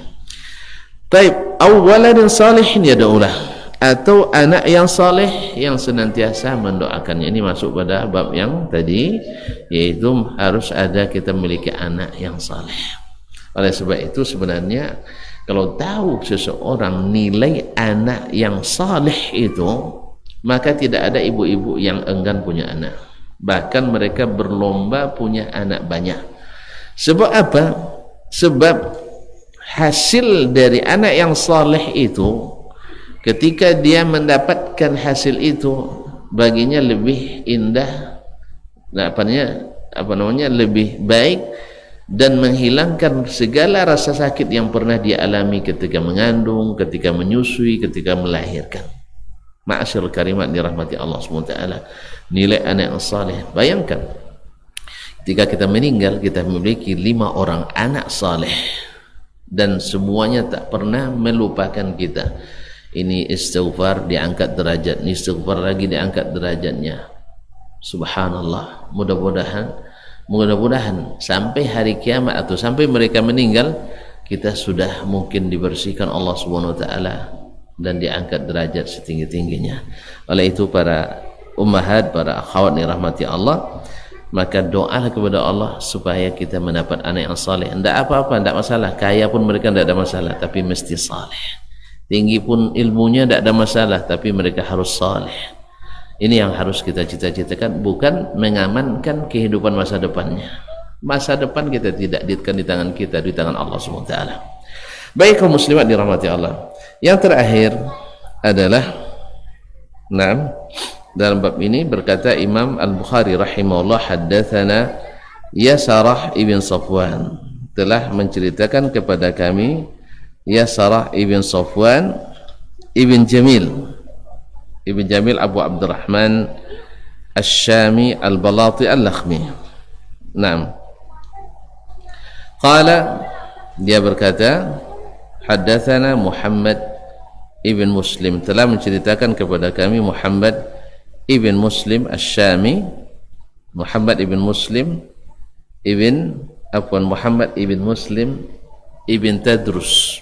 Baik, awalan salihin yad'ulah, atau anak yang saleh yang senantiasa mendoakannya. Ini masuk pada bab yang tadi, yaitu harus ada kita memiliki anak yang saleh. Oleh sebab itu sebenarnya kalau tahu seseorang nilai anak yang saleh itu, maka tidak ada ibu-ibu yang enggan punya anak. Bahkan mereka berlomba punya anak banyak. Sebab apa? Sebab hasil dari anak yang saleh itu, ketika dia mendapatkan hasil itu, baginya lebih indah, lebih baik, dan menghilangkan segala rasa sakit yang pernah dia alami ketika mengandung, ketika menyusui, ketika melahirkan. Ma'asyarul karimat dirahmati Allah SWT, nilai anak yang saleh. Bayangkan ketika kita meninggal, kita memiliki 5 orang anak saleh dan semuanya tak pernah melupakan kita. Ini istighfar diangkat derajat, ini istighfar lagi diangkat derajatnya. Subhanallah. Mudah-mudahan sampai hari kiamat atau sampai mereka meninggal, kita sudah mungkin dibersihkan Allah SWT dan diangkat derajat setinggi-tingginya. Oleh itu para ummahat, para akhwat dirahmati Allah, maka doalah kepada Allah supaya kita mendapat anak yang saleh. Tidak apa-apa, tidak masalah. Kaya pun mereka tidak ada masalah, tapi mesti saleh. Tinggi pun ilmunya tidak ada masalah, tapi mereka harus saleh. Ini yang harus kita cita-citakan, bukan mengamankan kehidupan masa depannya. Masa depan kita tidak di tangan kita, di tangan Allah SWT. Baik kaum muslimat dirahmati Allah. Yang terakhir adalah dalam bab ini berkata Imam Al-Bukhari rahimahullah, haddatsana Yasarah ibn Safwan, telah menceritakan kepada kami Yasarah ibn Safwan ibn Jamil Abu Abdurrahman Asy-Syami Al-Balati Al-Lakhmi. Qala, dia berkata, haddatsana Muhammad ibn Muslim, telah menceritakan kepada kami Muhammad ibn Muslim Asy-Syami, Muhammad ibn Muslim ibn Tadrus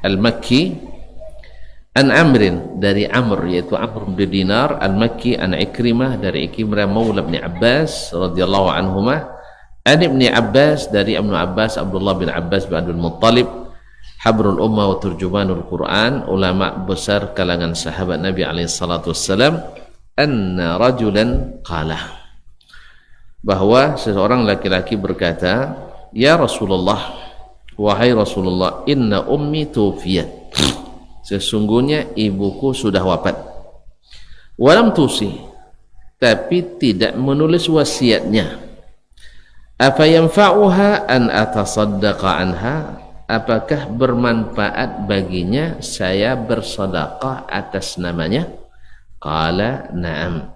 Al-Makki, an Amrin, dari Amr, yaitu Amr bin Dinar Al-Makki, an Ikrimah, dari Ikrimah maula bin Abbas radhiyallahu anhumah, an Ibni Abbas, dari Ibnu Abbas Abdullah bin Abbas bin Abdul Muttalib, habrul ummah wa turjumanul Quran, ulama besar kalangan sahabat Nabi alaihi salatu wassalam, anna rajulan qala, bahwa seseorang laki-laki berkata, ya Rasulullah, wahai Rasulullah, inna ummi tufiyat, sesungguhnya ibuku sudah wafat, walam tusi, tapi tidak menulis wasiatnya, apa yanfa'uha an atasaddaqa anha, apakah bermanfaat baginya saya bersedekah atas namanya? Qala na'am,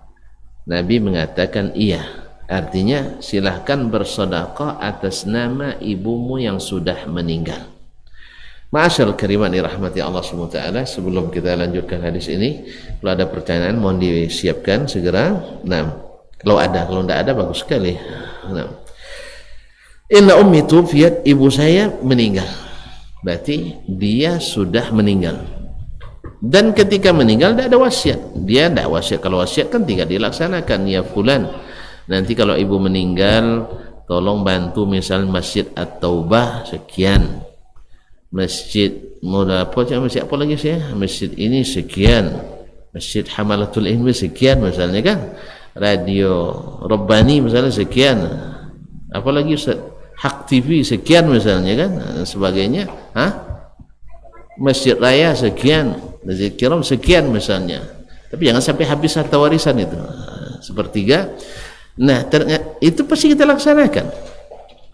Nabi mengatakan iya, artinya silahkan bersedekah atas nama ibumu yang sudah meninggal. Ma'asyarul karimat dirahmati Allah SWT, sebelum kita lanjutkan hadis ini, kalau ada pertanyaan mohon disiapkan segera. Kalau ada, kalau tidak ada bagus sekali. Nah. Inna ummi tufiyat, ibu saya meninggal. Berarti dia sudah meninggal. Dan ketika meninggal tidak ada wasiat. Dia tidak wasiat. Kalau wasiat kan tinggal dilaksanakan, ya fulan. Nanti kalau ibu meninggal, tolong bantu misal Masjid At-Taubah sekian. Masjid masjid apa lagi sih? Masjid ini sekian. Masjid Hamalatul Ilmi sekian misalnya kan. Radio Rabbani misalnya sekian. Apalagi Hak TV sekian misalnya kan, sebagainya. Masjid Raya sekian, Masjid Kiram sekian misalnya. Tapi jangan sampai habis harta warisan itu, sepertiga. Nah, itu pasti kita laksanakan.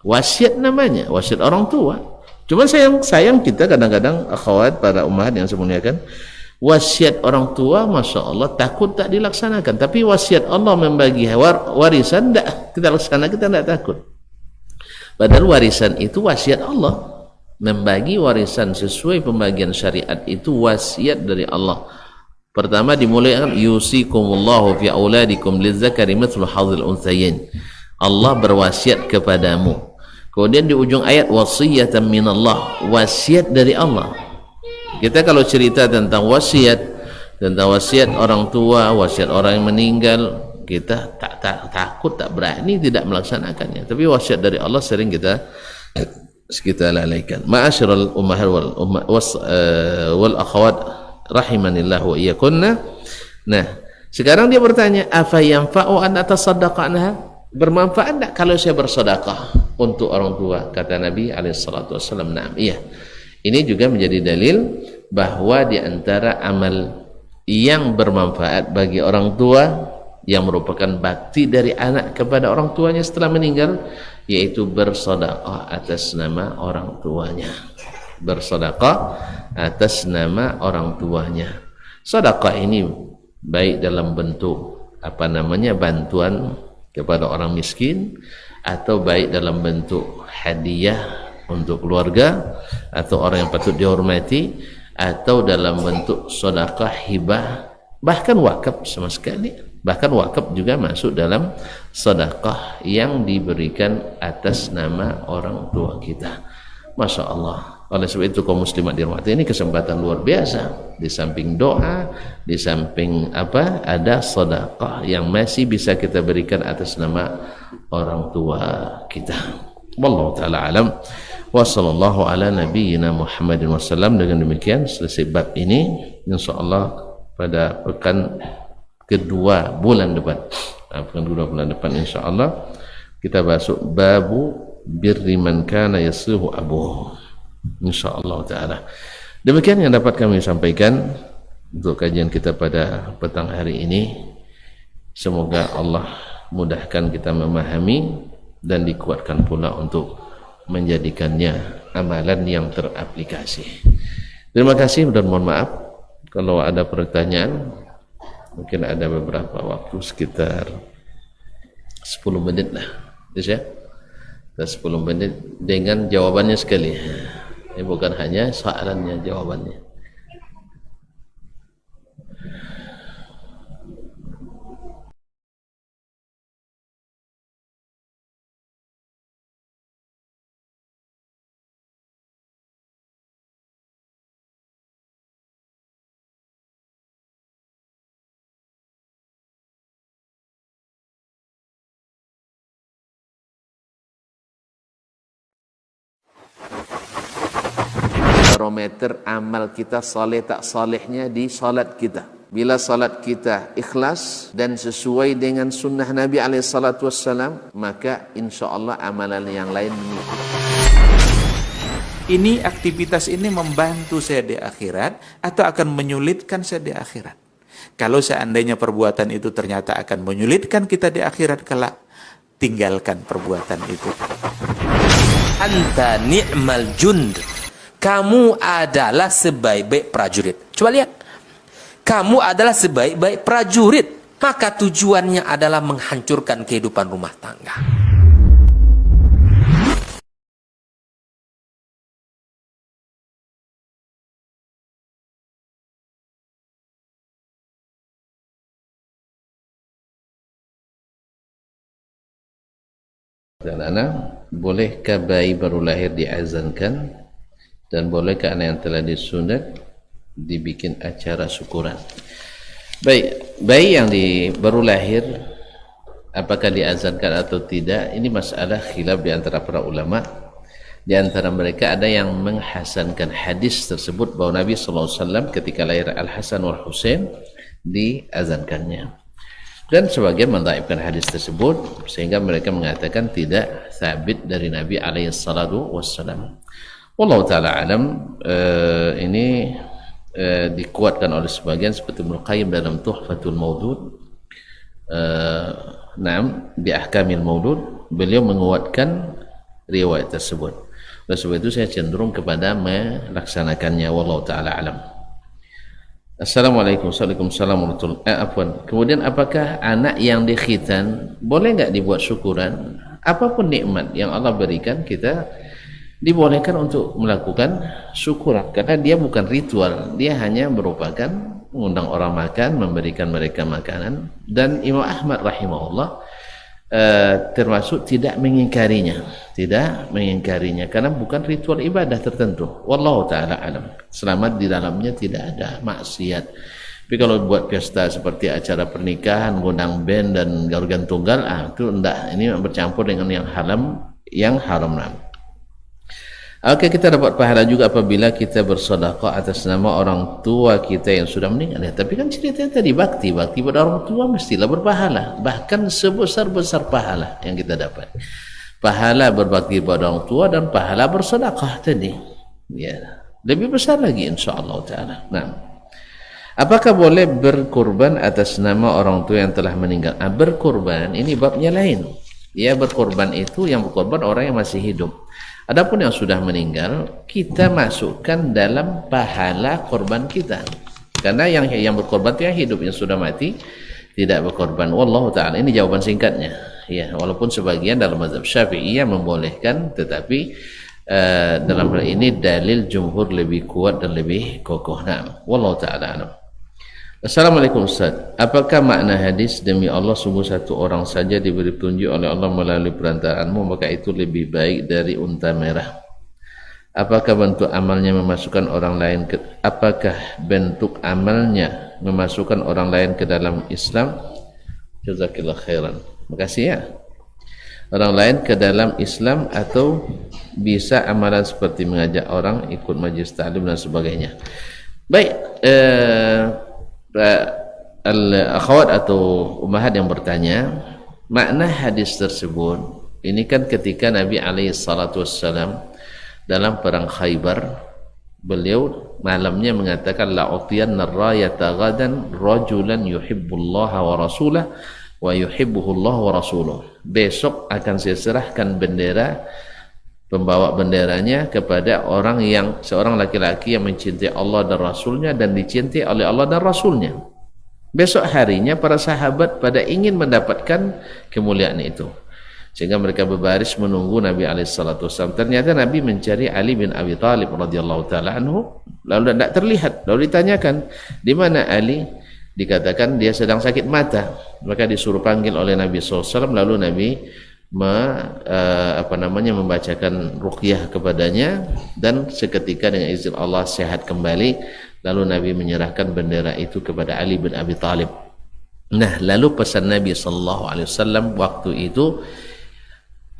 Wasiat namanya, wasiat orang tua. Cuma sayang kita kadang-kadang akhwat para ummahat yang saya muliakan, wasiat orang tua masya Allah takut tak dilaksanakan, tapi wasiat Allah membagi warisan tidak kita laksanakan, kita tidak takut. Padahal warisan itu wasiat Allah. Membagi warisan sesuai pembagian syariat itu wasiat dari Allah. Pertama dimulaikan yusikumullahu fi auladikum lizzakari mithlu hadzil unthayain. Allah berwasiat kepadamu. Kemudian di ujung ayat wasiyatan minallah, wasiat dari Allah. Kita kalau cerita tentang wasiat orang tua, wasiat orang yang meninggal, kita takut, tak berani, tidak melaksanakannya. Tapi wasiat dari Allah sering kita lalaikan. Ma'asyiral ummahat wal akhawat rahimanillah wa iyyakunna. Nah, sekarang dia bertanya, afa yanfa'u an atasaddaqa anha? Bermanfaat tak kalau saya bersedekah untuk orang tua? Kata Nabi alaihi salatu wasallam, na'am, iya. Ini juga menjadi dalil bahwa di antara amal yang bermanfaat bagi orang tua yang merupakan bakti dari anak kepada orang tuanya setelah meninggal, yaitu bersedekah atas nama orang tuanya. Bersedekah atas nama orang tuanya. Sedekah ini baik dalam bentuk bantuan kepada orang miskin, atau baik dalam bentuk hadiah untuk keluarga atau orang yang patut dihormati, atau dalam bentuk sedekah hibah, bahkan wakaf sama sekali. Bahkan wakaf juga masuk dalam sedekah yang diberikan atas nama orang tua kita. Masya Allah. Oleh sebab itu kaum muslimat dirahmati, ini kesempatan luar biasa. Di samping doa, di samping ada sedekah yang masih bisa kita berikan atas nama orang tua kita. Wallahu taala alam. Wa sallallahu ala nabiyyina Muhammadin wasallam. Dengan demikian selesai bab ini. Insyaallah pada pekan kedua bulan depan, insyaallah kita masuk babu birri man kana yasuhu abuhu, insyaallah taala. Demikian yang dapat kami sampaikan untuk kajian kita pada petang hari ini. Semoga Allah mudahkan kita memahami dan dikuatkan pula untuk menjadikannya amalan yang teraplikasi. Terima kasih dan mohon maaf kalau ada pertanyaan. Mungkin ada beberapa waktu, sekitar 10 menit lah, ya. 10 menit dengan jawabannya sekali. Ini bukan hanya soalannya, jawabannya. Barometer amal kita saleh tak salehnya di salat kita. Bila salat kita ikhlas dan sesuai dengan sunnah Nabi SAW, maka insya Allah amalan yang lain mengikuti. Ini aktivitas ini membantu saya di akhirat atau akan menyulitkan saya di akhirat? Kalau seandainya perbuatan itu ternyata akan menyulitkan kita di akhirat kelak, tinggalkan perbuatan itu. Anta ni'mal jund. Kamu adalah sebaik-baik prajurit. Coba lihat. Kamu adalah sebaik-baik prajurit. Maka tujuannya adalah menghancurkan kehidupan rumah tangga. bolehkah bayi baru lahir diazankan dan bolehkah anak yang telah disunat dibikin acara syukuran? Baik, bayi yang baru lahir apakah diazankan atau tidak, ini masalah khilaf di antara para ulama. Di antara mereka ada yang menghasankan hadis tersebut bahwa Nabi SAW ketika lahir Al-Hasan wal Husain diazankannya, dan sebagian mendhaifkan hadis tersebut sehingga mereka mengatakan tidak sabit dari Nabi alaihissalatu wassalam. Wallahu ta'ala alam. Ini dikuatkan oleh sebagian seperti Ibnu Qayyim dalam Tuhfatul Maudud, bi ahkamil maudud, beliau menguatkan riwayat tersebut. Oleh sebab itu saya cenderung kepada melaksanakannya. Wallahu ta'ala alam. Assalamualaikum. Waalaikumsalam warahmatullahi. Kemudian apakah anak yang dikhitan boleh nggak dibuat syukuran? Apapun nikmat yang Allah berikan, kita dibolehkan untuk melakukan syukuran karena dia bukan ritual, dia hanya merupakan mengundang orang makan, memberikan mereka makanan. Dan Imam Ahmad rahimahullah termasuk tidak mengingkarinya karena bukan ritual ibadah tertentu. Wallahu ta'ala alam. Selama di dalamnya tidak ada maksiat. Tapi kalau buat pesta seperti acara pernikahan, ngundang band dan organ tunggal, itu enggak, ini bercampur dengan yang haram. Oke, kita dapat pahala juga apabila kita bersedekah atas nama orang tua kita yang sudah meninggal. Tapi kan ceritanya tadi bakti pada orang tua mestilah berpahala, bahkan sebesar-besar pahala yang kita dapat. Pahala berbakti pada orang tua dan pahala bersedekah tadi. Ya, lebih besar lagi insyaallah taala. Nah, apakah boleh berkurban atas nama orang tua yang telah meninggal? Berkurban ini babnya lain. Ya, berkorban itu yang berkorban orang yang masih hidup. Adapun yang sudah meninggal, kita masukkan dalam pahala korban kita. Karena yang berkorban itu yang hidup, yang sudah mati tidak berkorban. Wallahu ta'ala. Ini jawaban singkatnya. Ya, walaupun sebagian dalam mazhab Syafi'iyah membolehkan, tetapi dalam hal ini dalil jumhur lebih kuat dan lebih kokoh. Nah, wallahu ta'ala alam. Assalamualaikum Ustaz. Apakah makna hadis demi Allah sungguh satu orang saja diberi petunjuk oleh Allah melalui perantaraanmu maka itu lebih baik dari unta merah? Apakah bentuk amalnya memasukkan orang lain ke dalam Islam? Jazakillah khairan. Makasih ya. Orang lain ke dalam Islam atau bisa amalan seperti mengajak orang ikut majlis ta'lim dan sebagainya. Baik, akhwat atau ummahat yang bertanya, makna hadis tersebut ini kan ketika Nabi SAW dalam perang Khaybar, beliau malamnya mengatakan la'utiyanna rayata ghadan rajulan yuhibbullaha wa rasulah wa yuhibbuhullah wa rasuluh. Besok akan saya serahkan bendera, pembawa benderanya kepada seorang laki-laki yang mencintai Allah dan Rasulnya dan dicintai oleh Allah dan Rasulnya. Besok harinya para sahabat pada ingin mendapatkan kemuliaan itu, sehingga mereka berbaris menunggu Nabi SAW. Ternyata Nabi mencari Ali bin Abi Thalib radhiyallahu taala anhu, lalu tidak terlihat. Lalu ditanyakan, di mana Ali? Dikatakan dia sedang sakit mata. Maka disuruh panggil oleh Nabi SAW. Lalu Nabi membacakan ruqyah kepadanya, dan seketika dengan izin Allah sehat kembali. Lalu Nabi menyerahkan bendera itu kepada Ali bin Abi Thalib. Nah, lalu pesan Nabi SAW waktu itu,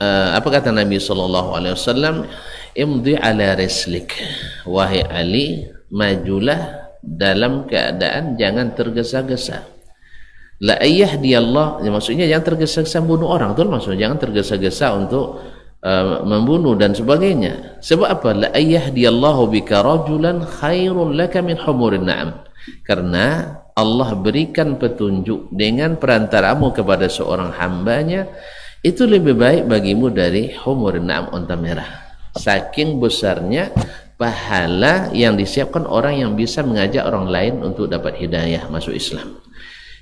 apa kata Nabi SAW? Imdi ala rislik, wahai Ali, majulah dalam keadaan jangan tergesa-gesa. La ayyahdiallah, maksudnya jangan tergesa-gesa bunuh orang, betul maksudnya, jangan tergesa-gesa untuk membunuh dan sebagainya. Sebab apa? La ayyahdiallahu bika rajulan khairun laka min humurin na'am. Karena Allah berikan petunjuk dengan perantaramu kepada seorang hambanya, itu lebih baik bagimu dari humurin na'am, unta merah. Saking besarnya pahala yang disiapkan orang yang bisa mengajak orang lain untuk dapat hidayah masuk Islam.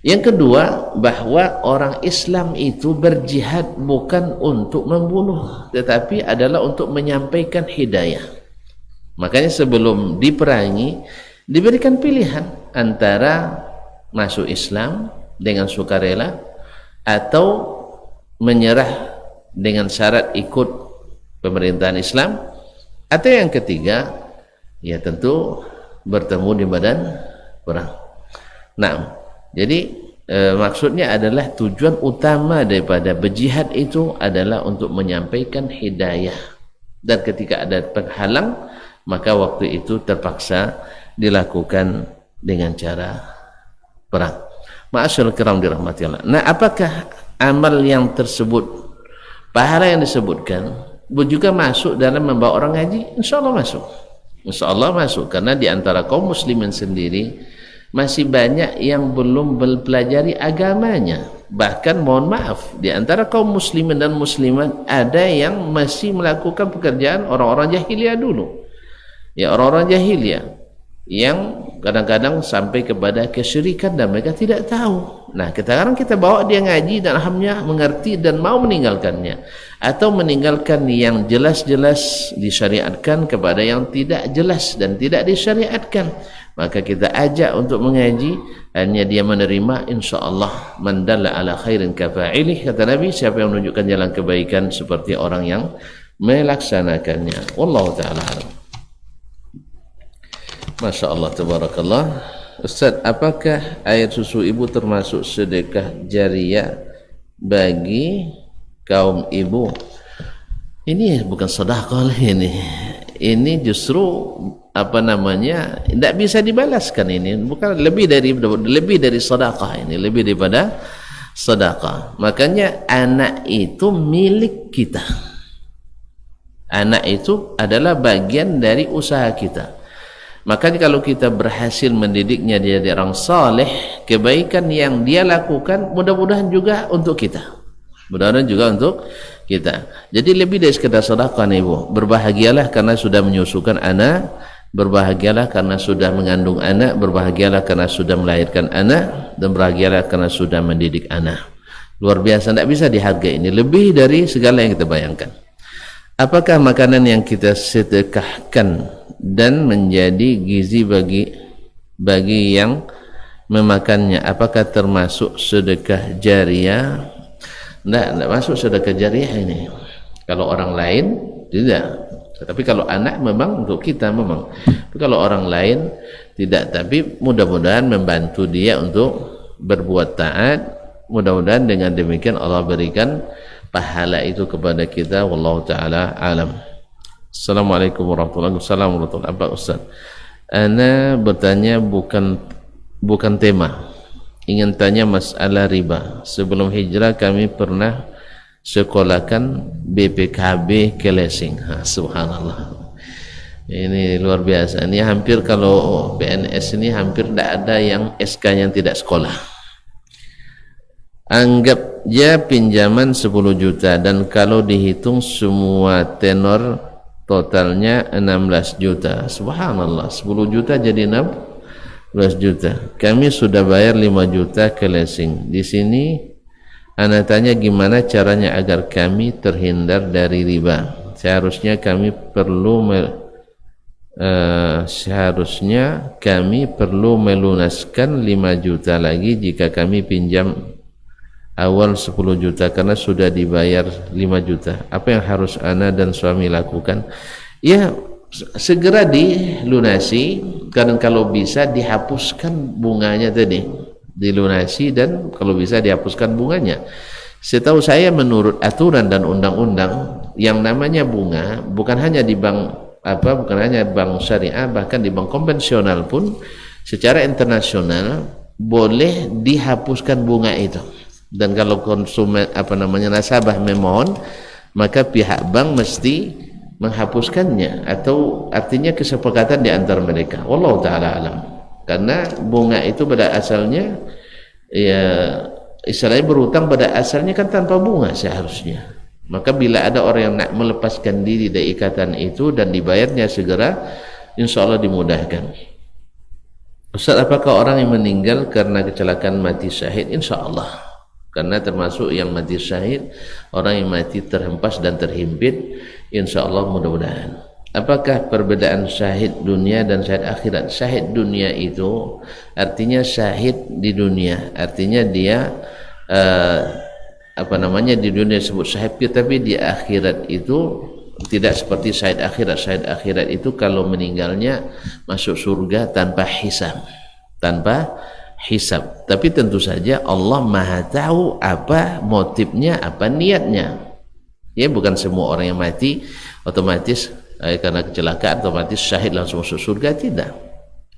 Yang kedua, bahwa orang Islam itu berjihad bukan untuk membunuh, tetapi adalah untuk menyampaikan hidayah. Makanya sebelum diperangi, diberikan pilihan antara masuk Islam dengan sukarela atau menyerah dengan syarat ikut pemerintahan Islam, atau yang ketiga ya tentu bertemu di badan perang. Nah, jadi maksudnya adalah tujuan utama daripada berjihad itu adalah untuk menyampaikan hidayah, dan ketika ada penghalang maka waktu itu terpaksa dilakukan dengan cara perang. Ma'asyiral kiram dirahmati Allah. Nah, apakah amal yang tersebut, pahala yang disebutkan juga masuk dalam membawa orang ngaji? Insyaallah masuk. Insyaallah masuk, karena di antara kaum muslimin sendiri masih banyak yang belum mempelajari agamanya. Bahkan mohon maaf, di antara kaum muslimin dan muslimat ada yang masih melakukan pekerjaan orang-orang jahiliyah dulu. Ya, orang-orang jahiliyah yang kadang-kadang sampai kepada kesyirikan dan mereka tidak tahu. Nah, sekarang kita bawa dia ngaji dan alhamdulillah mengerti dan mau meninggalkannya, atau meninggalkan yang jelas-jelas disyariatkan kepada yang tidak jelas dan tidak disyariatkan, maka kita ajak untuk mengaji, hanya dia menerima, insyaallah man dalla ala khairin kafa'ilih, kata Nabi, siapa yang menunjukkan jalan kebaikan seperti orang yang melaksanakannya. Wallahu ta'ala alam. Masya Allah, tabarakallah. Ustaz, apakah air susu ibu termasuk sedekah jariyah bagi kaum ibu? Ini bukan sedekah ini justru apa namanya, tidak bisa dibalaskan. Ini bukan lebih dari sedekah, ini lebih daripada sedekah. Makanya anak itu milik kita. Anak itu adalah bagian dari usaha kita. Makanya kalau kita berhasil mendidiknya dia jadi orang saleh, kebaikan yang dia lakukan mudah-mudahan juga untuk kita. Mudah-mudahan juga untuk kita. Jadi lebih dari sekedar sedekah ibu. Berbahagialah karena sudah menyusukan anak, berbahagialah karena sudah mengandung anak, berbahagialah karena sudah melahirkan anak, dan berbahagialah karena sudah mendidik anak. Luar biasa, tidak bisa dihargai. Ini lebih dari segala yang kita bayangkan. Apakah makanan yang kita sedekahkan dan menjadi gizi bagi yang memakannya, apakah termasuk sedekah jariyah? Tidak masuk sedekah jariyah ini. Kalau orang lain tidak, tapi kalau anak memang untuk kita memang. Tapi kalau orang lain tidak, tapi mudah-mudahan membantu dia untuk berbuat taat. Mudah-mudahan dengan demikian Allah berikan pahala itu kepada kita. Wallahu ta'ala alam. Assalamualaikum warahmatullahi wabarakatuh. Apa Ustaz? Ana bertanya bukan tema. Ingin tanya masalah riba. Sebelum hijrah kami pernah sekolahkan BPKB Kelesing. Subhanallah. Ini luar biasa. Ini hampir kalau PNS ini hampir tidak ada yang SK yang tidak sekolah. Anggap ya pinjaman 10 juta dan kalau dihitung semua tenor totalnya 16 juta. Subhanallah, 10 juta jadi 16 juta. Kami sudah bayar 5 juta ke leasing. Di sini ana tanya gimana caranya agar kami terhindar dari riba. Seharusnya kami perlu melunaskan 5 juta lagi jika kami pinjam awal 10 juta karena sudah dibayar 5 juta. Apa yang harus ana dan suami lakukan? Ya, segera dilunasi, karena kalau bisa dihapuskan bunganya tadi, dilunasi, dan kalau bisa dihapuskan bunganya. Setahu saya menurut aturan dan undang-undang yang namanya bunga bukan hanya di bukan hanya bank syariah, bahkan di bank konvensional pun secara internasional boleh dihapuskan bunga itu. Dan kalau konsumen nasabah memohon, maka pihak bank mesti menghapuskannya, atau artinya kesepakatan di antara mereka. Wallahu ta'ala alam. Karena bunga itu pada asalnya ya istilahnya berhutang pada asalnya kan tanpa bunga seharusnya. Maka bila ada orang yang nak melepaskan diri dari ikatan itu dan dibayarnya segera, insya Allah dimudahkan. Ustaz, apakah orang yang meninggal karena kecelakaan mati syahid? Insya Allah. Karena termasuk yang mati syahid, orang yang mati terhempas dan terhimpit, insya Allah mudah-mudahan. Apakah perbedaan syahid dunia dan syahid akhirat? Syahid dunia itu artinya syahid di dunia, artinya dia di dunia disebut syahid, tapi di akhirat itu tidak seperti syahid akhirat. Syahid akhirat itu kalau meninggalnya masuk surga tanpa hisab, tapi tentu saja Allah Maha tahu apa motifnya, apa niatnya. Ya, bukan semua orang yang mati otomatis karena kecelakaan otomatis syahid langsung masuk surga, tidak.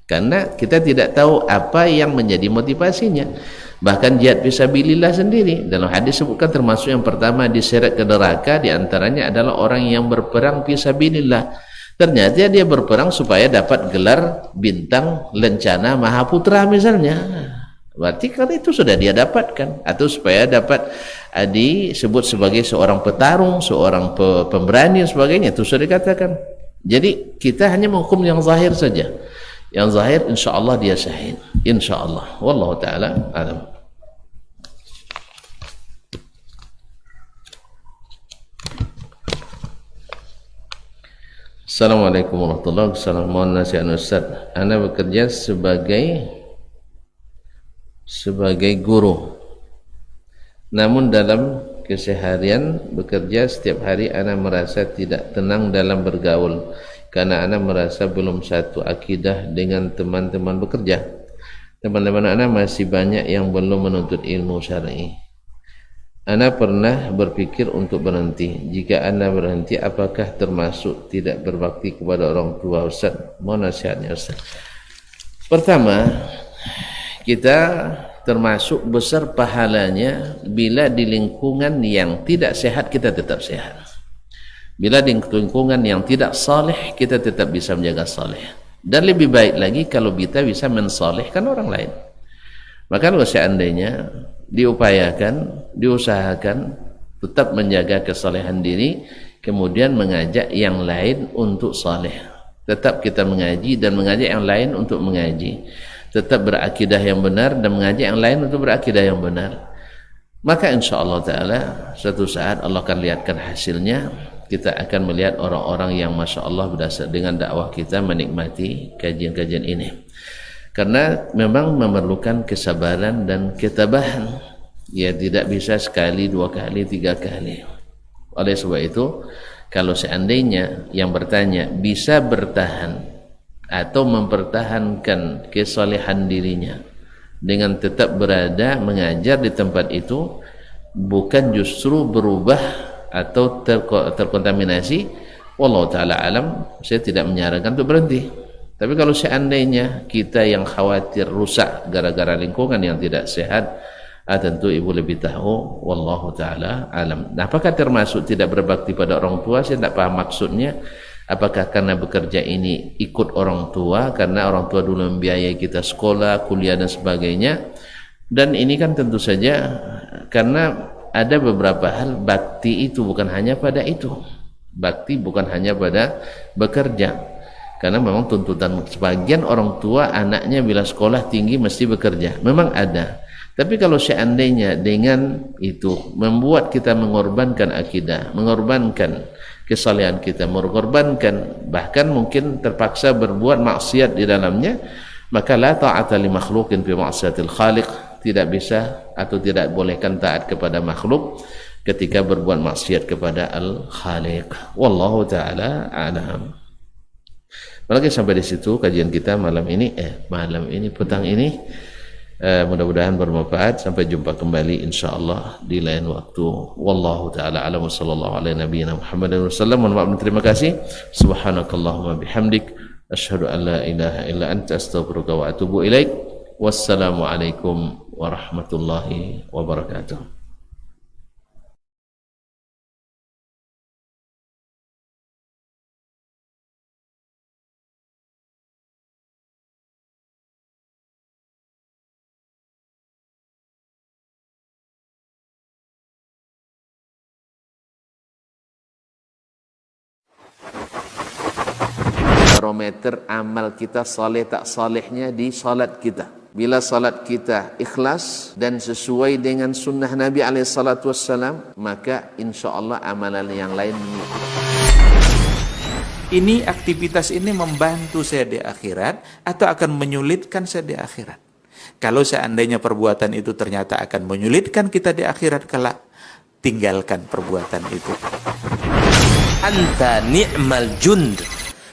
Karena kita tidak tahu apa yang menjadi motivasinya. Bahkan jihad fisabilillah sendiri dalam hadis sebutkan termasuk yang pertama diseret ke neraka diantaranya adalah orang yang berperang fisabilillah. Ternyata dia berperang supaya dapat gelar bintang lencana Mahaputra misalnya. Berarti karena itu sudah dia dapatkan, atau supaya dapat disebut sebagai seorang petarung, seorang pemberani dan sebagainya, itu sudah dikatakan. Jadi kita hanya menghukum yang zahir saja. Yang zahir insyaallah dia syahid, insyaallah. Wallahu taala alam. Assalamualaikum warahmatullahi wabarakatuh. Mohon nasihat Ustaz. Ana bekerja sebagai guru. Namun dalam keseharian bekerja setiap hari ana merasa tidak tenang dalam bergaul karena ana merasa belum satu akidah dengan teman-teman bekerja. Teman-teman ana masih banyak yang belum menuntut ilmu syar'i. Ana pernah berpikir untuk berhenti. Jika ana berhenti, apakah termasuk tidak berbakti kepada orang tua Ustaz? Mohon nasihatnya Ustaz. Pertama, kita termasuk besar pahalanya bila di lingkungan yang tidak sehat kita tetap sehat. Bila di lingkungan yang tidak saleh kita tetap bisa menjaga saleh. Dan lebih baik lagi kalau kita bisa mensalehkan orang lain. Maka kalau seandainya diupayakan, diusahakan tetap menjaga kesalehan diri, kemudian mengajak yang lain untuk saleh. Tetap kita mengaji dan mengajak yang lain untuk mengaji. Tetap berakidah yang benar dan mengajak yang lain untuk berakidah yang benar. Maka insyaallah taala suatu saat Allah akan lihatkan hasilnya. Kita akan melihat orang-orang yang masya Allah berdasar dengan dakwah kita menikmati kajian-kajian ini. Karena memang memerlukan kesabaran dan ketabahan. Ya tidak bisa sekali, dua kali, tiga kali. Oleh sebab itu, kalau seandainya yang bertanya bisa bertahan atau mempertahankan kesalehan dirinya dengan tetap berada mengajar di tempat itu, bukan justru berubah atau terkontaminasi, wallahu taala alam, saya tidak menyarankan untuk berhenti. Tapi kalau seandainya kita yang khawatir rusak gara-gara lingkungan yang tidak sehat, tentu ibu lebih tahu, wallahu taala alam. Nah, apakah termasuk tidak berbakti pada orang tua? Saya tidak paham maksudnya. Apakah karena bekerja ini ikut orang tua, karena orang tua dulu membiayai kita sekolah, kuliah dan sebagainya. Dan ini kan tentu saja karena ada beberapa hal bakti itu bukan hanya pada itu. Bakti bukan hanya pada bekerja. Karena memang tuntutan sebagian orang tua anaknya bila sekolah tinggi mesti bekerja. Memang ada. Tapi kalau seandainya dengan itu membuat kita mengorbankan akidah, mengorbankan kesalehan kita, mengorbankan bahkan mungkin terpaksa berbuat maksiat di dalamnya, maka la ta'ata li makhluqin fi ma'siyatil khaliq, tidak bisa atau tidak bolehkan taat kepada makhluk ketika berbuat maksiat kepada al-khaliq. Wallahu taala a'lam. Apalagi sampai di situ kajian kita malam ini, petang ini. Mudah-mudahan bermanfaat. Sampai jumpa kembali insyaallah di lain waktu. Wallahu taala a'lam. Sallallahu alaihi nabiyina Muhammadin wasallam. Mohon maaf, terima kasih. Subhanakallahumma bihamdik asyhadu an la ilaha illa anta astaghfiruka wa atubu ilaik. Wassalamualaikum warahmatullahi wabarakatuh. Barometer amal kita saleh tak salehnya di salat kita. Bila salat kita ikhlas dan sesuai dengan sunnah Nabi SAW, maka insyaallah amalan yang lain. Ini aktivitas ini membantu saya di akhirat atau akan menyulitkan saya di akhirat? Kalau seandainya perbuatan itu ternyata akan menyulitkan kita di akhirat kelak, tinggalkan perbuatan itu. Anta ni'mal jund.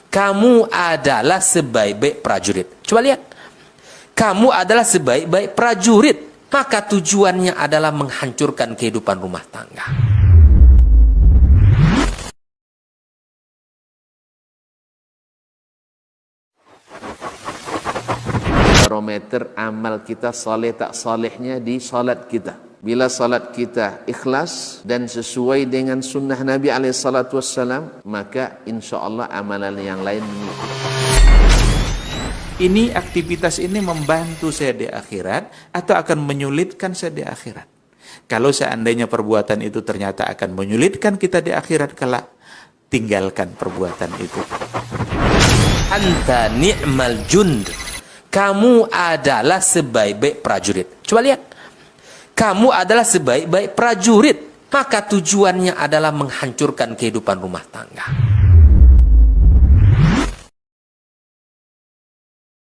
Kamu adalah sebaik-baik prajurit. Coba lihat. Kamu adalah sebaik-baik prajurit. Maka tujuannya adalah menghancurkan kehidupan rumah tangga. Barometer amal kita saleh tak salehnya di salat kita. Bila salat kita ikhlas dan sesuai dengan sunnah Nabi SAW, maka insya Allah amalan yang lain Ini aktivitas ini membantu saya di akhirat atau akan menyulitkan saya di akhirat. Kalau seandainya perbuatan itu ternyata akan menyulitkan kita di akhirat kelak, tinggalkan perbuatan itu. Anta ni'mal jund. Kamu adalah sebaik-baik prajurit. Coba lihat. Kamu adalah sebaik-baik prajurit. Maka tujuannya adalah menghancurkan kehidupan rumah tangga.